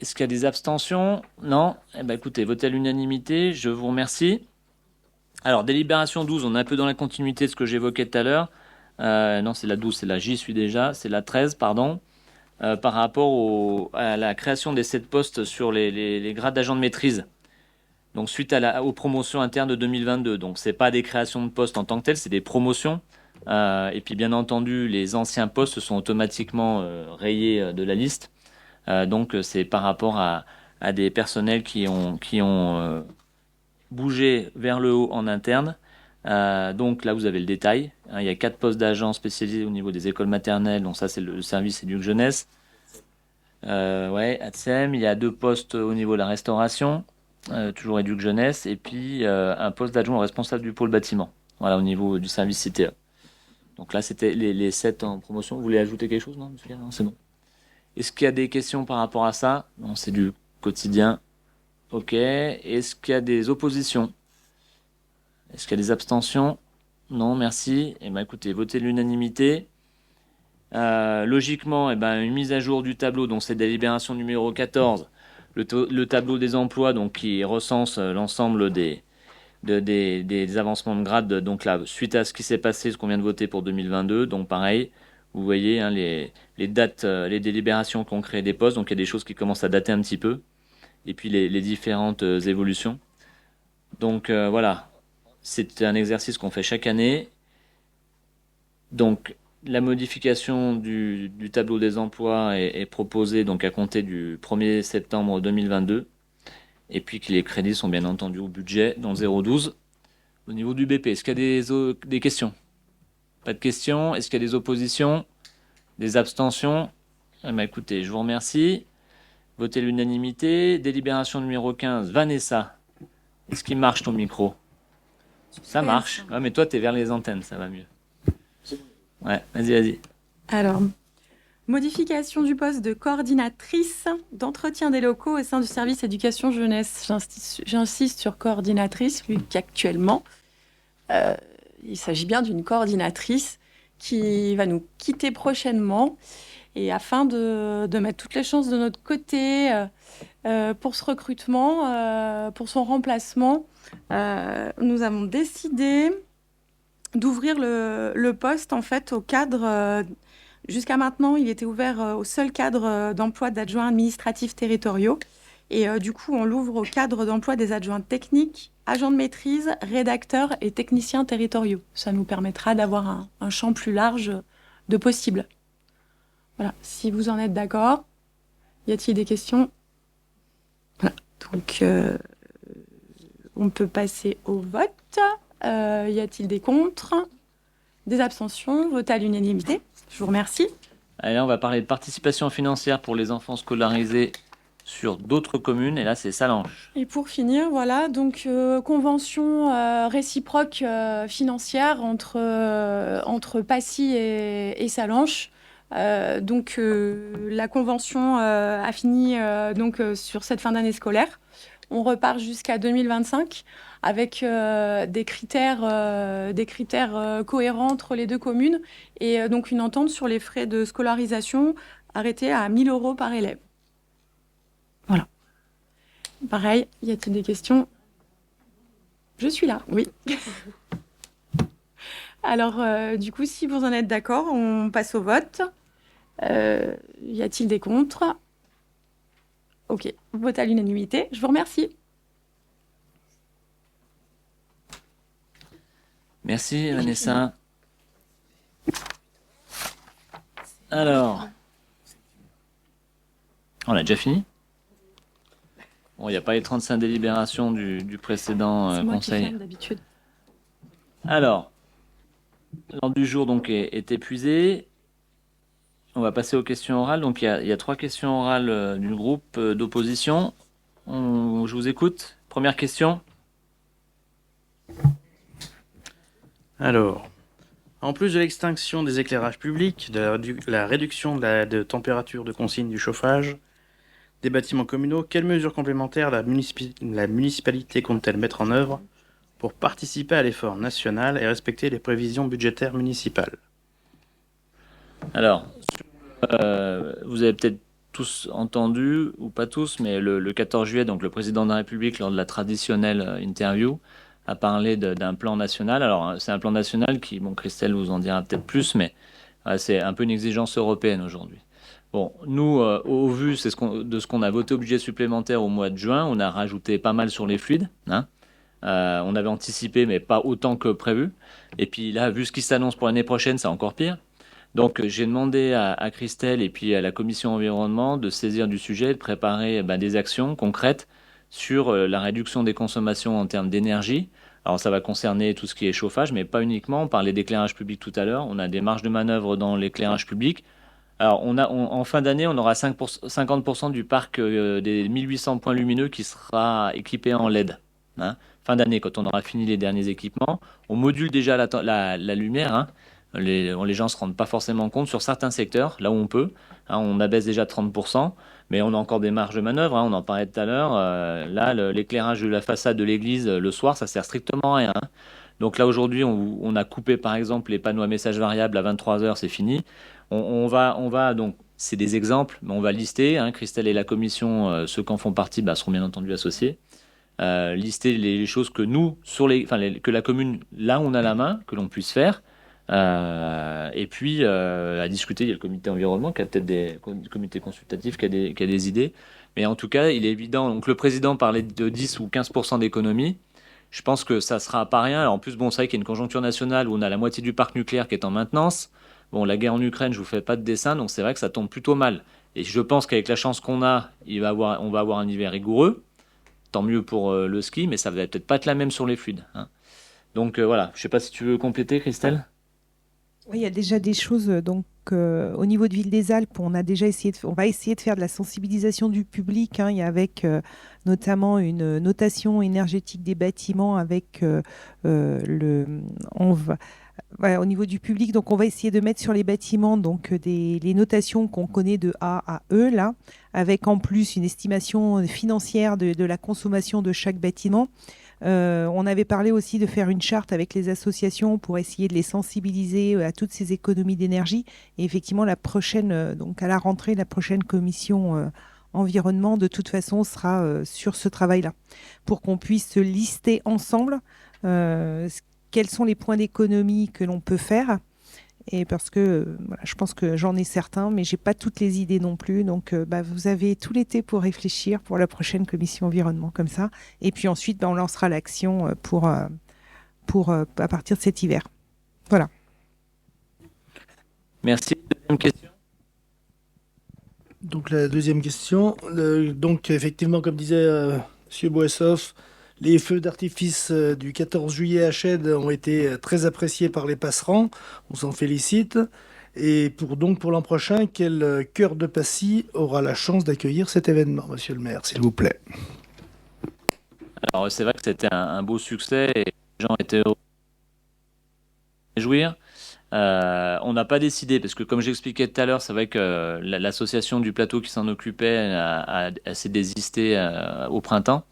S1: Est-ce qu'il y a des abstentions? Non? Eh ben, écoutez, votez à l'unanimité. Je vous remercie. Alors, délibération 12, on est un peu dans la continuité de ce que j'évoquais tout à l'heure. Non, c'est la 12, c'est la J'y suis déjà. C'est la 13, pardon. Par rapport à la création des 7 postes sur les grades d'agent de maîtrise. Donc, suite aux promotions internes de 2022. Donc, c'est pas des créations de postes en tant que telles, c'est des promotions. Et puis, bien entendu, les anciens postes sont automatiquement rayés de la liste. Donc, c'est par rapport à des personnels qui ont bougé vers le haut en interne. Donc, là, vous avez le détail. Hein, il y a 4 postes d'agents spécialisés au niveau des écoles maternelles. Donc, ça, c'est le service éduc jeunesse. Ouais, ATSEM. Il y a 2 postes au niveau de la restauration. Toujours éduc jeunesse. Et puis, un poste d'adjoint responsable du pôle bâtiment. Voilà, au niveau du service CTE. Donc là, c'était les 7 en promotion. Vous voulez ajouter quelque chose? Non, monsieur Yann? Non, c'est bon. Est-ce qu'il y a des questions par rapport à ça? Non, c'est du quotidien. Ok. Est-ce qu'il y a des oppositions? Est-ce qu'il y a des abstentions? Non, merci. Eh ben, écoutez, votez l'unanimité. Logiquement, eh ben, une mise à jour du tableau, donc c'est délibération numéro 14. Le tableau des emplois, donc qui recense l'ensemble des avancements de grade. Donc là, suite à ce qui s'est passé, ce qu'on vient de voter pour 2022, donc pareil, vous voyez hein, les dates, les délibérations qui ont créé des postes. Donc il y a des choses qui commencent à dater un petit peu. Et puis les différentes évolutions. Donc voilà, c'est un exercice qu'on fait chaque année. Donc la modification du tableau des emplois est proposée donc à compter du 1er septembre 2022. Et puis que les crédits sont bien entendu au budget dans le 012. Au niveau du BP, est-ce qu'il y a des questions? Pas de questions. Est-ce qu'il y a des oppositions? Des abstentions? Eh bien, écoutez, je vous remercie. Votez l'unanimité. Délibération numéro 15, Vanessa. Est-ce qu'il marche ton micro? Ça marche. Ouais, mais toi, tu es vers les antennes, ça va mieux. Ouais, vas-y.
S9: Alors, modification du poste de coordinatrice d'entretien des locaux au sein du service éducation jeunesse. J'insiste sur coordinatrice, vu qu'actuellement, il s'agit bien d'une coordinatrice qui va nous quitter prochainement. Et afin de mettre toutes les chances de notre côté pour ce recrutement, pour son remplacement, nous avons décidé d'ouvrir le poste en fait au cadre. Jusqu'à maintenant, il était ouvert au seul cadre d'emploi d'adjoints administratifs territoriaux. Et du coup, on l'ouvre au cadre d'emploi des adjoints techniques, agents de maîtrise, rédacteurs et techniciens territoriaux. Ça nous permettra d'avoir un champ plus large de possibles. Voilà, si vous en êtes d'accord, y a-t-il des questions? Voilà, donc on peut passer au vote. Y a-t-il des contre? Des abstentions? Vote à l'unanimité. Je vous remercie.
S1: Allez, là, on va parler de participation financière pour les enfants scolarisés sur d'autres communes. Et là, c'est Salanches.
S9: Et pour finir, voilà, donc convention réciproque financière entre Passy et Salanches. Donc la convention a fini sur cette fin d'année scolaire. On repart jusqu'à 2025 avec des critères cohérents entre les 2 communes et donc une entente sur les frais de scolarisation arrêtés à 1 000 € par élève. Voilà. Pareil, y a-t-il des questions? Je suis là, oui. Alors, du coup, si vous en êtes d'accord, on passe au vote. Y a-t-il des contre? Ok, vote à l'unanimité. Je vous remercie.
S1: Merci Vanessa. Alors, on a déjà fini? Bon, il n'y a pas les 35 délibérations du précédent
S9: C'est moi qui
S1: conseil.
S9: ferme d'habitude.
S1: Alors, l'ordre du jour donc est épuisé. On va passer aux questions orales. Donc, il y a 3 questions orales du groupe d'opposition. Je vous écoute. Première question.
S4: Alors, en plus de l'extinction des éclairages publics, de la réduction de température de consigne du chauffage, des bâtiments communaux, quelles mesures complémentaires la municipalité compte-t-elle mettre en œuvre pour participer à l'effort national et respecter les prévisions budgétaires municipales?
S1: Alors, vous avez peut-être tous entendu, ou pas tous, mais le 14 juillet, donc le président de la République, lors de la traditionnelle interview, a parlé d'un plan national. Alors, c'est un plan national qui, bon, Christelle vous en dira peut-être plus, mais c'est un peu une exigence européenne aujourd'hui. Bon, nous, au vu de ce qu'on a voté au budget supplémentaire au mois de juin, on a rajouté pas mal sur les fluides, hein. On avait anticipé, mais pas autant que prévu. Et puis là, vu ce qui s'annonce pour l'année prochaine, c'est encore pire. Donc, j'ai demandé à Christelle et puis à la commission environnement de saisir du sujet, de préparer des actions concrètes sur la réduction des consommations en termes d'énergie. Alors, ça va concerner tout ce qui est chauffage, mais pas uniquement. On parlait d'éclairage public tout à l'heure. On a des marges de manœuvre dans l'éclairage public. Alors, en fin d'année, on aura 50% du parc des 1800 points lumineux qui sera équipé en LED. Hein. Fin d'année, quand on aura fini les derniers équipements, on module déjà la lumière. Hein. Les gens ne se rendent pas forcément compte sur certains secteurs, là où on peut. Hein, on abaisse déjà de 30%, mais on a encore des marges de manœuvre. Hein, on en parlait tout à l'heure. Là, l'éclairage de la façade de l'église le soir, ça sert strictement à rien. Hein. Donc là, aujourd'hui, on a coupé, par exemple, les panneaux à messages variables à 23h, c'est fini. On va donc, c'est des exemples, mais on va lister. Hein, Christelle et la commission, ceux qui en font partie, seront bien entendu associés. Lister les choses que nous, que la commune, là où on a la main, que l'on puisse faire. Et puis à discuter, il y a le comité environnement qui a peut-être des comités consultatifs qui a des idées. Mais en tout cas, il est évident. Donc le président parlait de 10 ou 15% d'économie. Je pense que ça sera pas rien. Alors, en plus, bon, c'est vrai qu'il y a une conjoncture nationale où on a la moitié du parc nucléaire qui est en maintenance. Bon, la guerre en Ukraine, je vous fais pas de dessin, donc c'est vrai que ça tombe plutôt mal. Et je pense qu'avec la chance qu'on a, on va avoir un hiver rigoureux. Tant mieux pour le ski, mais ça va peut-être pas être la même sur les fluides. Hein. Donc voilà, je sais pas si tu veux compléter, Christelle.
S7: Oui, il y a déjà des choses. Donc, au niveau de Ville des Alpes, on va essayer de faire de la sensibilisation du public. Hein, avec notamment une notation énergétique des bâtiments avec voilà, au niveau du public. Donc, on va essayer de mettre sur les bâtiments donc les notations qu'on connaît de A à E là, avec en plus une estimation financière de la consommation de chaque bâtiment. On avait parlé aussi de faire une charte avec les associations pour essayer de les sensibiliser à toutes ces économies d'énergie. Et effectivement, donc à la rentrée, la prochaine commission environnement, de toute façon, sera sur ce travail-là, pour qu'on puisse lister ensemble quels sont les points d'économie que l'on peut faire. Et parce que voilà, je pense que j'en ai certains, mais j'ai pas toutes les idées non plus. Donc, vous avez tout l'été pour réfléchir pour la prochaine commission environnement comme ça. Et puis ensuite, on lancera l'action à partir de cet hiver. Voilà.
S1: Merci. Deuxième question.
S6: Donc la deuxième question, donc effectivement, comme disait M. Boissoff, les feux d'artifice du 14 juillet à Chède ont été très appréciés par les passerands. On s'en félicite. Et pour l'an prochain, quel cœur de Passy aura la chance d'accueillir cet événement, monsieur le maire, s'il vous plaît?
S1: Alors, c'est vrai que c'était un beau succès et les gens étaient heureux de jouir. On n'a pas décidé, parce que comme j'expliquais tout à l'heure, c'est vrai que l'association du plateau qui s'en occupait s'est désistée au printemps.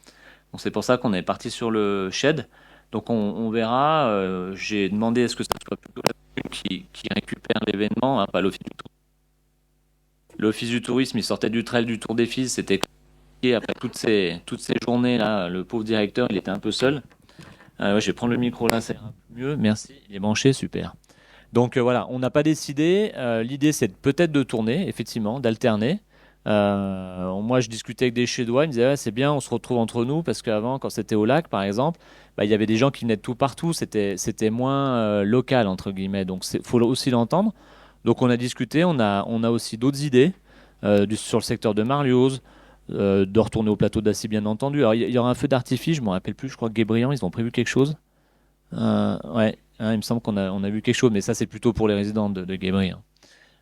S1: Donc c'est pour ça qu'on est parti sur le shed. Donc on verra. J'ai demandé à ce que ça soit plutôt la commune qui récupère l'événement, hein, pas l'office du tourisme. L'office du tourisme, il sortait du trail du Tour des Files, c'était compliqué après toutes ces journées là. Le pauvre directeur, il était un peu seul. Ouais, je vais prendre le micro là, ça ira mieux. Merci. Il est branché, super. Donc voilà, on n'a pas décidé. L'idée, c'est peut-être de tourner, effectivement, d'alterner. Moi, je discutais avec des Chédois, ils me disaient ouais, c'est bien, on se retrouve entre nous, parce qu'avant, quand c'était au lac, par exemple, bah, il y avait des gens qui venaient de tout partout, c'était moins local, entre guillemets, donc il faut aussi l'entendre. Donc on a discuté, on a aussi d'autres idées sur le secteur de Marlioz, de retourner au plateau d'Assy, bien entendu. Alors il y aura un feu d'artifice, je ne me rappelle plus, je crois que Guébriand, ils ont prévu quelque chose. Ouais, hein, il me semble qu'on a vu quelque chose, mais ça c'est plutôt pour les résidents de Guébriand.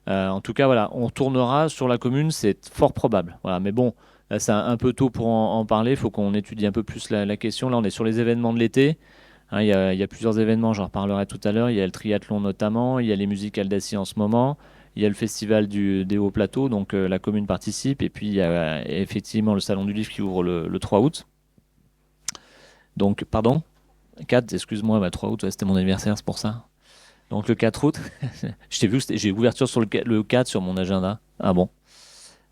S1: En tout cas, voilà, on tournera sur la commune, c'est fort probable. Voilà, mais bon, là, c'est un peu tôt pour en parler. Il faut qu'on étudie un peu plus la question. Là, on est sur les événements de l'été. Hein, il y a plusieurs événements, j'en reparlerai tout à l'heure. Il y a le triathlon notamment, il y a les musicales d'Assy en ce moment, il y a le festival des Hauts Plateaux, donc la commune participe. Et puis, il y a effectivement le Salon du Livre qui ouvre le 3 août. Donc, pardon 4, excuse-moi, 3 août, ouais, c'était mon anniversaire, c'est pour ça. Donc le 4 août, je t'ai vu, j'ai ouverture sur le 4 sur mon agenda. Ah bon.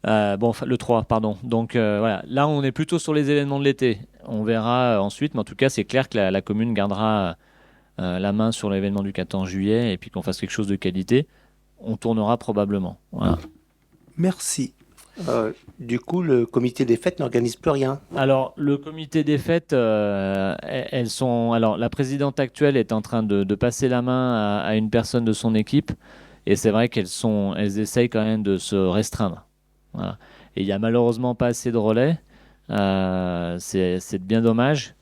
S1: Enfin, le 3, pardon. Donc voilà, là on est plutôt sur les événements de l'été. On verra ensuite, mais en tout cas c'est clair que la commune gardera la main sur l'événement du 14 juillet et puis qu'on fasse quelque chose de qualité. On tournera probablement. Voilà.
S6: Merci.
S8: Du coup, le comité des fêtes n'organise plus rien.
S1: Alors, le comité des fêtes, elles sont. Alors, la présidente actuelle est en train de passer la main à une personne de son équipe, et c'est vrai elles essayent quand même de se restreindre. Voilà. Et il n'y a malheureusement pas assez de relais. C'est bien dommage.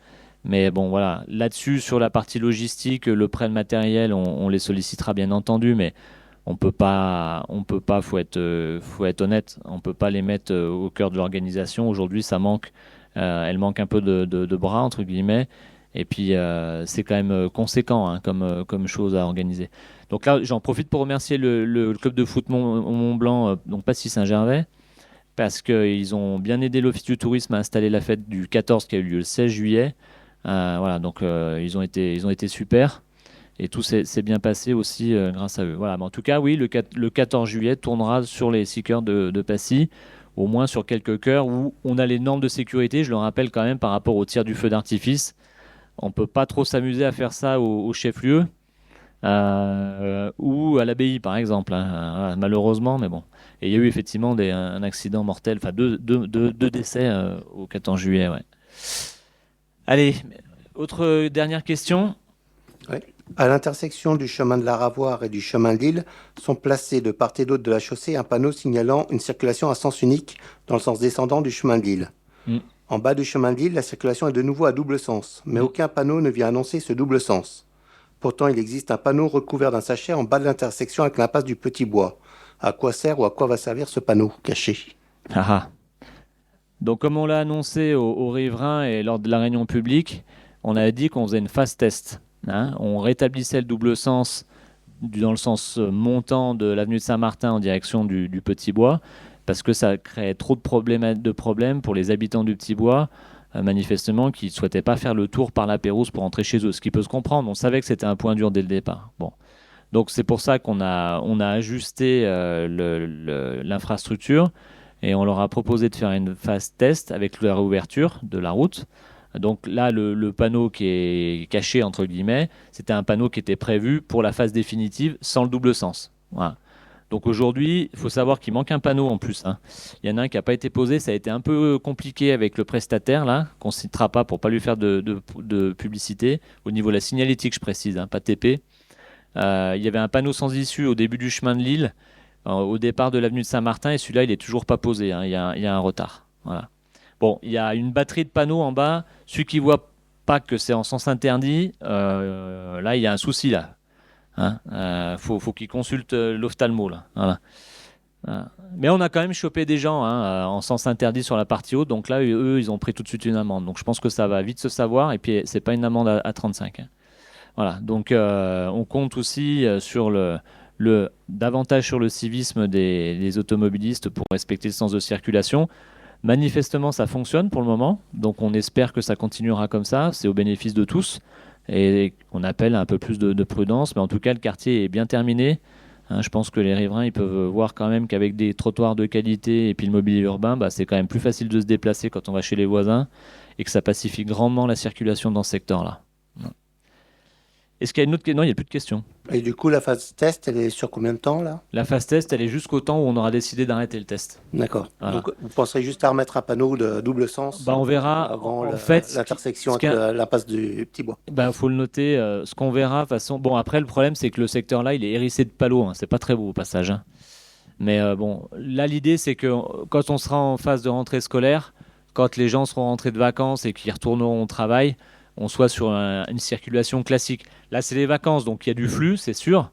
S1: Mais bon, voilà. Là-dessus, sur la partie logistique, le prêt de matériel, on les sollicitera bien entendu, mais on peut pas, faut être honnête, on peut pas les mettre au cœur de l'organisation. Aujourd'hui, ça manque, elle manque un peu de bras, entre guillemets, et puis c'est quand même conséquent hein, comme chose à organiser. Donc là, j'en profite pour remercier le club de foot Mont-Blanc, donc Passy Saint-Gervais, parce qu'ils ont bien aidé l'Office du tourisme à installer la fête du 14 qui a eu lieu le 16 juillet. Voilà, donc ils ont été super. Et tout s'est bien passé aussi grâce à eux. Voilà, mais en tout cas, oui, le 14 juillet tournera sur les 6 cœurs de Passy, au moins sur quelques cœurs où on a les normes de sécurité. Je le rappelle quand même par rapport au tir du feu d'artifice. On ne peut pas trop s'amuser à faire ça au chef-lieu ou à l'abbaye, par exemple. Hein. Voilà, malheureusement, mais bon. Et il y a eu effectivement un accident mortel, enfin deux décès au 14 juillet. Ouais. Allez, autre dernière question.
S8: Ouais. À l'intersection du chemin de la Ravoire et du chemin de Lille sont placés de part et d'autre de la chaussée un panneau signalant une circulation à sens unique dans le sens descendant du chemin de Lille. En bas du chemin de Lille, la circulation est de nouveau à double sens, mais aucun panneau ne vient annoncer ce double sens. Pourtant, il existe un panneau recouvert d'un sachet en bas de l'intersection avec l'impasse du Petit Bois. À quoi sert ou à quoi va servir ce panneau caché?
S1: Donc, comme on l'a annoncé aux riverains et lors de la réunion publique, on a dit qu'on faisait une phase test. Hein, on rétablissait le double sens dans le sens montant de l'avenue de Saint-Martin en direction du Petit Bois parce que ça créait trop de problèmes pour les habitants du Petit Bois, manifestement, qui ne souhaitaient pas faire le tour par la Pérouse pour rentrer chez eux, ce qui peut se comprendre. On savait que c'était un point dur dès le départ. Bon. Donc c'est pour ça qu'on a ajusté l'infrastructure et on leur a proposé de faire une phase test avec la réouverture de la route. Donc là, le panneau qui est caché, entre guillemets, c'était un panneau qui était prévu pour la phase définitive sans le double sens. Voilà. Donc aujourd'hui, il faut savoir qu'il manque un panneau en plus. Hein. Il y en a un qui n'a pas été posé, ça a été un peu compliqué avec le prestataire, là, qu'on ne citera pas pour ne pas lui faire de publicité. Au niveau de la signalétique, je précise, hein, pas TP. Il y avait un panneau sans issue au début du chemin de Lille, au départ de l'avenue de Saint-Martin, et celui-là, il est toujours pas posé. Hein. Il y a un retard. Voilà. Bon, il y a une batterie de panneaux en bas. Celui qui voit pas que c'est en sens interdit, là, il y a un souci là. Hein, faut qu'il consulte l'ophtalmo là. Voilà. Mais on a quand même chopé des gens en sens interdit sur la partie haute. Donc là, eux, ils ont pris tout de suite une amende. Donc je pense que ça va vite se savoir. Et puis c'est pas une amende à 35. Hein. Voilà. Donc on compte aussi sur davantage sur le civisme des automobilistes pour respecter le sens de circulation. Manifestement, ça fonctionne pour le moment, donc on espère que ça continuera comme ça, c'est au bénéfice de tous, et on appelle un peu plus de prudence, mais en tout cas, le quartier est bien terminé. Hein, je pense que les riverains, ils peuvent voir quand même qu'avec des trottoirs de qualité et puis le mobilier urbain, c'est quand même plus facile de se déplacer quand on va chez les voisins, et que ça pacifie grandement la circulation dans ce secteur-là. Est-ce qu'il y a une autre question? Non, il n'y a plus de questions.
S8: Et du coup, la phase test, elle est sur combien de temps, là?
S1: La phase test, elle est jusqu'au temps où on aura décidé d'arrêter le test.
S8: D'accord.
S1: Voilà.
S8: Donc, vous penserez juste à remettre un panneau de double sens
S1: Bah, on verra.
S8: avant
S1: En fait,
S8: l'intersection
S1: ce qui-
S8: avec la passe du Petit Bois.
S1: Ben, faut le noter. Ce qu'on verra, de toute façon. Bon, après, le problème, c'est que le secteur là, il est hérissé de panneaux. Hein. C'est pas très beau au passage. Hein. Mais bon, là, l'idée, c'est que quand on sera en phase de rentrée scolaire, quand les gens seront rentrés de vacances et qu'ils retourneront au travail, on soit sur une circulation classique. Là, c'est les vacances, donc il y a du flux, c'est sûr,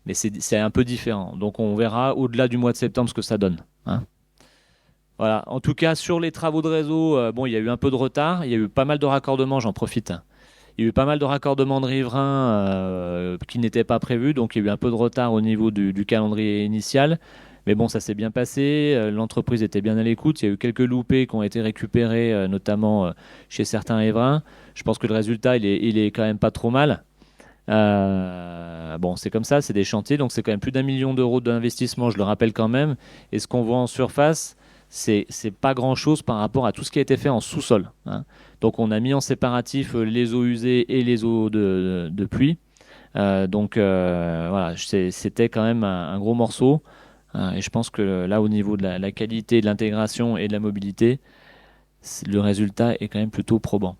S1: mais c'est un peu différent. Donc, on verra au-delà du mois de septembre ce que ça donne. Hein. Voilà. En tout cas, sur les travaux de réseau, bon, il y a eu un peu de retard. Il y a eu pas mal de raccordements, j'en profite. Il y a eu pas mal de raccordements de riverains qui n'étaient pas prévus, donc il y a eu un peu de retard au niveau du calendrier initial. Mais bon, ça s'est bien passé. L'entreprise était bien à l'écoute. Il y a eu quelques loupés qui ont été récupérés, notamment chez certains riverains. Je pense que le résultat, il est quand même pas trop mal. Bon, c'est comme ça, c'est des chantiers, donc c'est quand même plus d'1 million d'euros d'investissement, je le rappelle quand même. Et ce qu'on voit en surface, c'est pas grand-chose par rapport à tout ce qui a été fait en sous-sol. Hein. Donc on a mis en séparatif les eaux usées et les eaux de pluie. Donc voilà, c'était quand même un gros morceau. Et je pense que là, au niveau de la qualité, de l'intégration et de la mobilité, le résultat est quand même plutôt probant.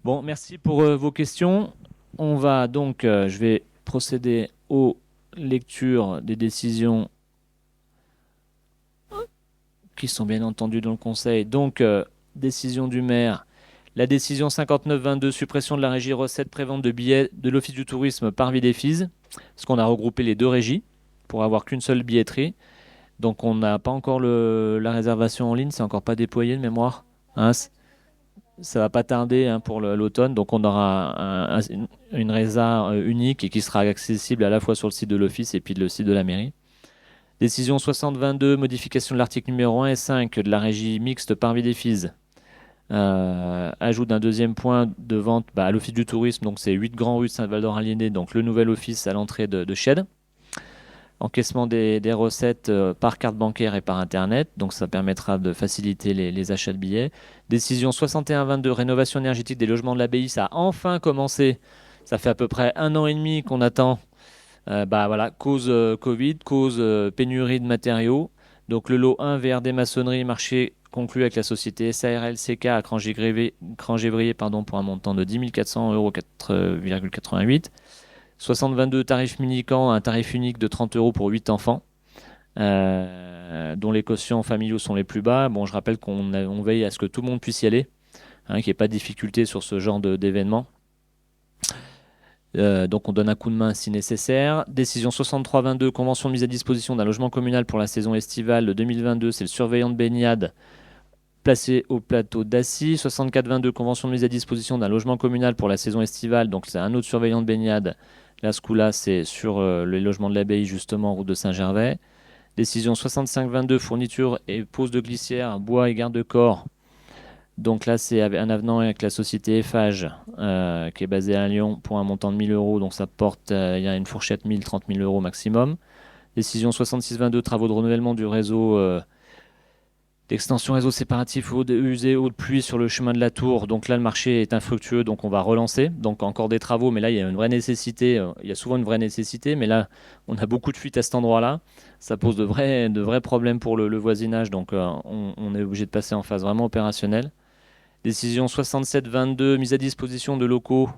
S1: Bon, merci pour vos questions. On va donc, je vais procéder aux lectures des décisions qui sont bien entendu dans le Conseil. Donc, décision du maire. La décision 59-22, suppression de la régie recette prévente de billets de l'Office du tourisme par Vidéfise, parce qu'on a regroupé les deux régies pour avoir qu'une seule billetterie. Donc, on n'a pas encore la réservation en ligne, c'est encore pas déployé de mémoire. Hein, ça va pas tarder hein, pour l'automne. Donc, on aura une résa unique et qui sera accessible à la fois sur le site de l'Office et puis le site de la mairie. Décision 60-22, modification de l'article numéro 1 et 5 de la régie mixte par Vidéfise. Ajout d'un deuxième point de vente à l'Office du tourisme, donc c'est 8 Grand Rue de Saint-Valdor-Aliéné, donc le nouvel office à l'entrée de Chède. Encaissement des recettes par carte bancaire et par Internet, donc ça permettra de faciliter les achats de billets. Décision 61-22, rénovation énergétique des logements de l'abbaye, ça a enfin commencé. Ça fait à peu près 1 an et demi qu'on attend. Voilà, cause Covid, cause pénurie de matériaux. Donc le lot 1 VRD maçonnerie marché conclu avec la société SARL CK à Crangévrier pour un montant de 10 400 €, 4,88. 60-22 tarif Minican, un tarif unique de 30 € pour 8 enfants, dont les quotients familiaux sont les plus bas. Bon, je rappelle qu'on veille à ce que tout le monde puisse y aller, hein, qu'il n'y ait pas de difficulté sur ce genre d'événement. Donc on donne un coup de main si nécessaire. Décision 63-22, convention de mise à disposition d'un logement communal pour la saison estivale de 2022, c'est le surveillant de baignade placé au plateau d'Assy. 64-22, convention de mise à disposition d'un logement communal pour la saison estivale, donc c'est un autre surveillant de baignade. Là, ce coup-là, c'est sur les logements de l'abbaye, justement, route de Saint-Gervais. Décision 65-22, fourniture et pose de glissière, bois et garde-corps. Donc là, c'est un avenant avec la société Eiffage, qui est basée à Lyon, pour un montant de 1 000 €. Donc ça porte, il y a une fourchette 30 000 € maximum. Décision 66-22, travaux de renouvellement du réseau d'extension réseau séparatif eau usée, eau de pluie sur le chemin de la Tour. Donc là, le marché est infructueux, donc on va relancer. Donc encore des travaux, mais là, il y a une vraie nécessité. Il y a souvent une vraie nécessité, mais là, on a beaucoup de fuites à cet endroit-là. Ça pose de vrais problèmes pour le voisinage, donc on est obligé de passer en phase vraiment opérationnelle. Décision 67-22, mise à disposition de locaux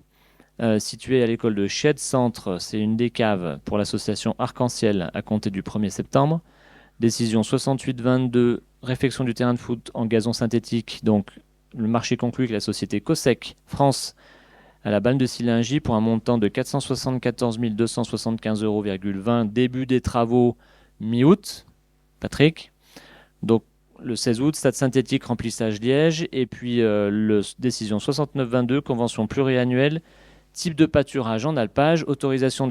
S1: situés à l'école de Chède Centre. C'est une des caves pour l'association Arc-en-Ciel à compter du 1er septembre. Décision 68-22, réfection du terrain de foot en gazon synthétique. Donc, le marché conclu avec la société Cosec France à la Balme de Silingy pour un montant de 474 275,20 €. Début des travaux mi-août. Patrick. Donc, le 16 août, stade synthétique, remplissage Liège. Et puis, décision 69-22, convention pluriannuelle, type de pâturage en alpage, autorisation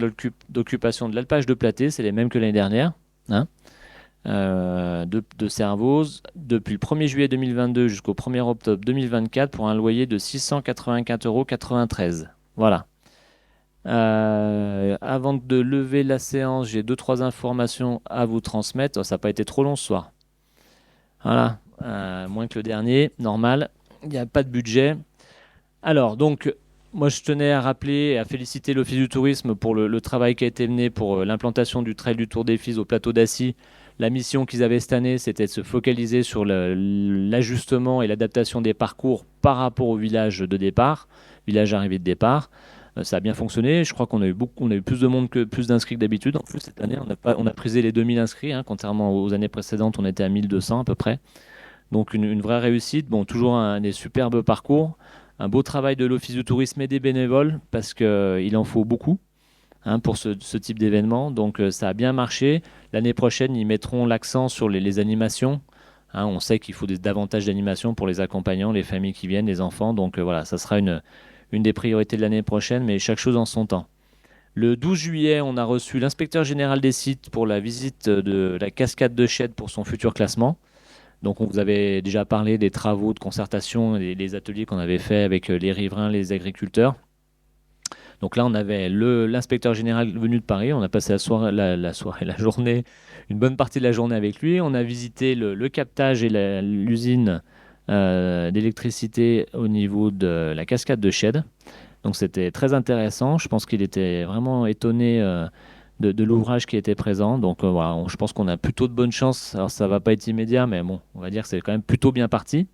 S1: d'occupation de l'alpage de Platé, c'est les mêmes que l'année dernière. Hein, de Servoz, depuis le 1er juillet 2022 jusqu'au 1er octobre 2024 pour un loyer de 684,93 €. Voilà. Avant de lever la séance, j'ai 2-3 informations à vous transmettre. Ça n'a pas été trop long ce soir. Voilà. Moins que le dernier, normal. Il n'y a pas de budget. Alors, donc, moi, je tenais à rappeler et à féliciter l'Office du tourisme pour le travail qui a été mené pour l'implantation du trail du Tour des Fiz au plateau d'Assy. La mission qu'ils avaient cette année, c'était de se focaliser sur l'ajustement et l'adaptation des parcours par rapport au village de départ, village d'arrivée de départ. Ça a bien fonctionné. Je crois qu'on a eu plus de monde plus d'inscrits que d'habitude. En plus, cette année, on a prisé les 2000 inscrits, hein, contrairement aux années précédentes, on était à 1200 à peu près. Donc une vraie réussite. Bon, toujours des superbes parcours. Un beau travail de l'Office du tourisme et des bénévoles, parce qu'il en faut beaucoup, hein, pour ce type d'événement. Donc ça a bien marché. L'année prochaine, ils mettront l'accent sur les animations. Hein, on sait qu'il faut davantage d'animations pour les accompagnants, les familles qui viennent, les enfants. Donc voilà, ça sera une des priorités de l'année prochaine, mais chaque chose en son temps. Le 12 juillet, on a reçu l'inspecteur général des sites pour la visite de la cascade de Chède pour son futur classement. Donc on vous avait déjà parlé des travaux de concertation et des ateliers qu'on avait fait avec les riverains, les agriculteurs. Donc là, on avait l'inspecteur général venu de Paris. On a passé la journée, une bonne partie de la journée avec lui. On a visité le captage et l'usine d'électricité au niveau de la cascade de Chède. Donc c'était très intéressant. Je pense qu'il était vraiment étonné de l'ouvrage qui était présent. Donc voilà, je pense qu'on a plutôt de bonnes chances. Alors ça va pas être immédiat, mais bon, on va dire que c'est quand même plutôt bien parti.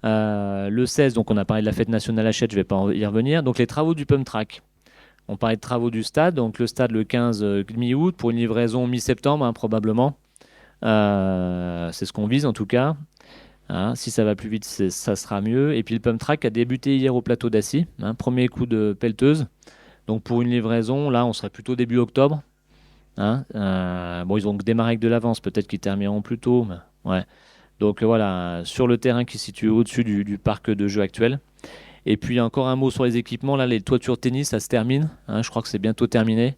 S1: Le 16, donc on a parlé de la fête nationale à Chède, je vais pas y revenir. Donc les travaux du pump track. On parlait de travaux du stade. Donc le stade le 15 mi-août pour une livraison mi-septembre, hein, probablement. C'est ce qu'on vise en tout cas. Hein, si ça va plus vite, ça sera mieux. Et puis le pump track a débuté hier au plateau d'Assy. Hein, premier coup de pelleteuse. Donc pour une livraison, là, on serait plutôt début octobre. Hein, bon, ils ont démarré avec de l'avance. Peut-être qu'ils termineront plus tôt. Mais ouais. Donc voilà, sur le terrain qui se situe au-dessus du parc de jeux actuel. Et puis encore un mot sur les équipements. Là, les toitures tennis, ça se termine. Hein, je crois que c'est bientôt terminé.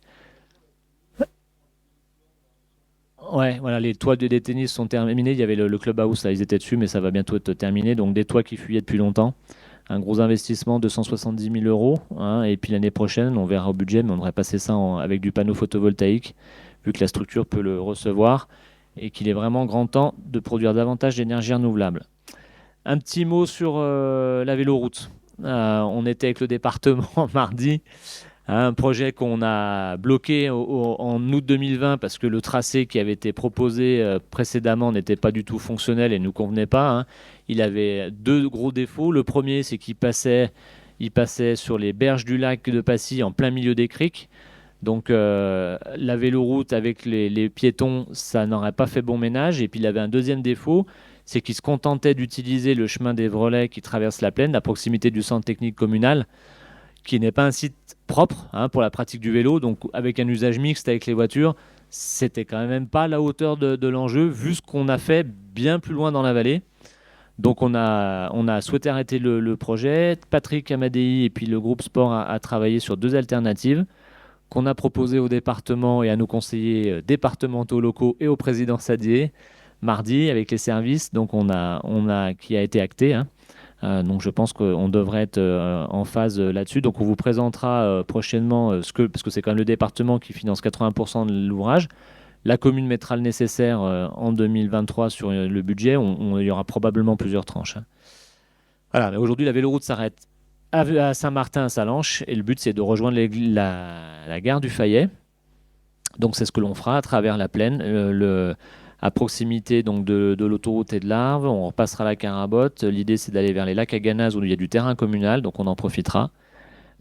S1: Ouais, voilà, les toits des tennis sont terminés. Il y avait le clubhouse, là, ils étaient dessus, mais ça va bientôt être terminé. Donc des toits qui fuyaient depuis longtemps. Un gros investissement, 270 000 euros. Hein, et puis l'année prochaine, on verra au budget, mais on devrait passer ça avec du panneau photovoltaïque, vu que la structure peut le recevoir et qu'il est vraiment grand temps de produire davantage d'énergie renouvelable. Un petit mot sur la véloroute. On était avec le département mardi. Un projet qu'on a bloqué en août 2020 parce que le tracé qui avait été proposé précédemment n'était pas du tout fonctionnel et ne nous convenait pas. Hein. Il avait deux gros défauts. Le premier, c'est qu'il passait sur les berges du lac de Passy en plein milieu des criques. Donc la véloroute avec les piétons, ça n'aurait pas fait bon ménage. Et puis il avait un deuxième défaut, c'est qu'il se contentait d'utiliser le chemin des Vrelets qui traverse la plaine, à proximité du centre technique communal, qui n'est pas un site propre, hein, pour la pratique du vélo. Donc avec un usage mixte avec les voitures, c'était quand même pas à la hauteur de l'enjeu, vu ce qu'on a fait bien plus loin dans la vallée. Donc on a souhaité arrêter le projet. Patrick Amadei et puis le groupe Sport a travaillé sur deux alternatives qu'on a proposées au département et à nos conseillers départementaux locaux et au président Sadier mardi avec les services. Donc qui a été acté. Hein. Donc je pense qu'on devrait être en phase là-dessus. Donc on vous présentera prochainement parce que c'est quand même le département qui finance 80% de l'ouvrage. La commune mettra le nécessaire en 2023 sur le budget. Il y aura probablement plusieurs tranches. Hein. Voilà, mais aujourd'hui la véloroute s'arrête à Saint-Martin, à Salanches, et le but c'est de rejoindre la gare du Fayet. Donc c'est ce que l'on fera à travers la plaine, à proximité donc de l'autoroute et de l'Arve. On repassera la Carabotte. L'idée c'est d'aller vers les lacs à Ganaz où il y a du terrain communal, donc on en profitera.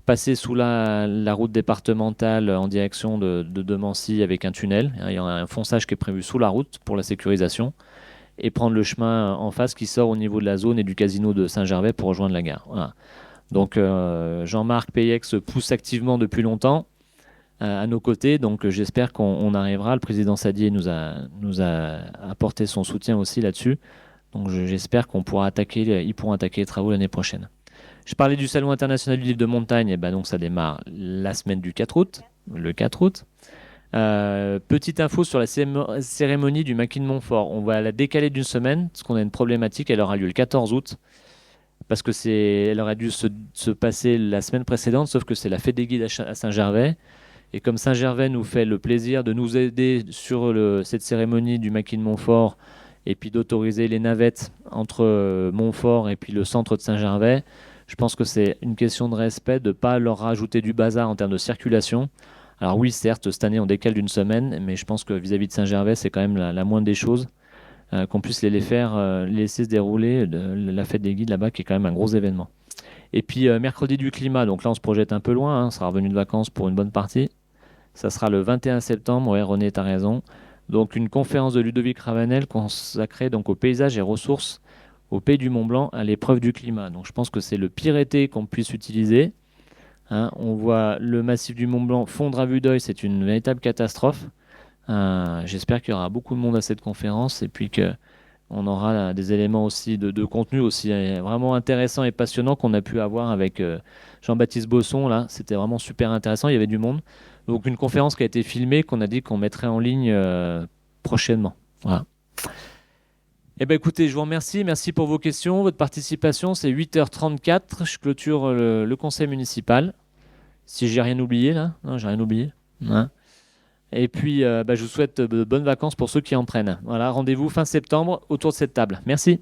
S1: Passer sous la route départementale en direction de Mancy avec un tunnel. Il y aura un fonçage qui est prévu sous la route pour la sécurisation. Et prendre le chemin en face qui sort au niveau de la zone et du casino de Saint-Gervais pour rejoindre la gare. Voilà. Donc Jean-Marc Payex pousse activement depuis longtemps à nos côtés. Donc j'espère qu'on arrivera. Le président Sadier nous a apporté son soutien aussi là-dessus. Donc j'espère ils pourront attaquer les travaux l'année prochaine. Je parlais du Salon international du livre de montagne. Et ben donc ça démarre la semaine du 4 août, le 4 août. Petite info sur la cérémonie du Maquis de Montfort. On va la décaler d'une semaine parce qu'on a une problématique. Elle aura lieu le 14 août parce que elle aurait dû se passer la semaine précédente, sauf que c'est la fête des guides à Saint-Gervais. Et comme Saint-Gervais nous fait le plaisir de nous aider sur cette cérémonie du Maquis de Montfort et puis d'autoriser les navettes entre Montfort et puis le centre de Saint-Gervais,
S10: Je pense que c'est une question de respect de ne pas leur rajouter du bazar en termes de circulation. Alors oui, certes, cette année, on décale d'une semaine, mais je pense que vis-à-vis de Saint-Gervais, c'est quand même la moindre des choses. Qu'on puisse les laisser se dérouler, la fête des guides là-bas, qui est quand même un gros événement. Et puis, mercredi du climat, donc là, on se projette un peu loin, hein, on sera revenu de vacances pour une bonne partie. Ça sera le 21 septembre, ouais, René, tu as raison. Donc, une conférence de Ludovic Ravanel consacrée donc, aux paysages et ressources au Pays du Mont-Blanc à l'épreuve du climat. Donc, je pense que c'est le pire été qu'on puisse utiliser. Hein, on voit le massif du Mont-Blanc fondre à vue d'œil, c'est une véritable catastrophe. J'espère qu'il y aura beaucoup de monde à cette conférence et puis qu'on aura des éléments aussi de contenu aussi vraiment intéressants et passionnants qu'on a pu avoir avec Jean-Baptiste Bosson. Là, c'était vraiment super intéressant, il y avait du monde. Donc une conférence qui a été filmée, qu'on a dit qu'on mettrait en ligne prochainement. Voilà. Eh bien écoutez, je vous remercie. Merci pour vos questions, votre participation. C'est 8h34. Je clôture le conseil municipal. Si j'ai rien oublié là. Non, j'ai rien oublié. Hein. Et puis, je vous souhaite de bonnes vacances pour ceux qui en prennent. Voilà, rendez-vous fin septembre autour de cette table. Merci.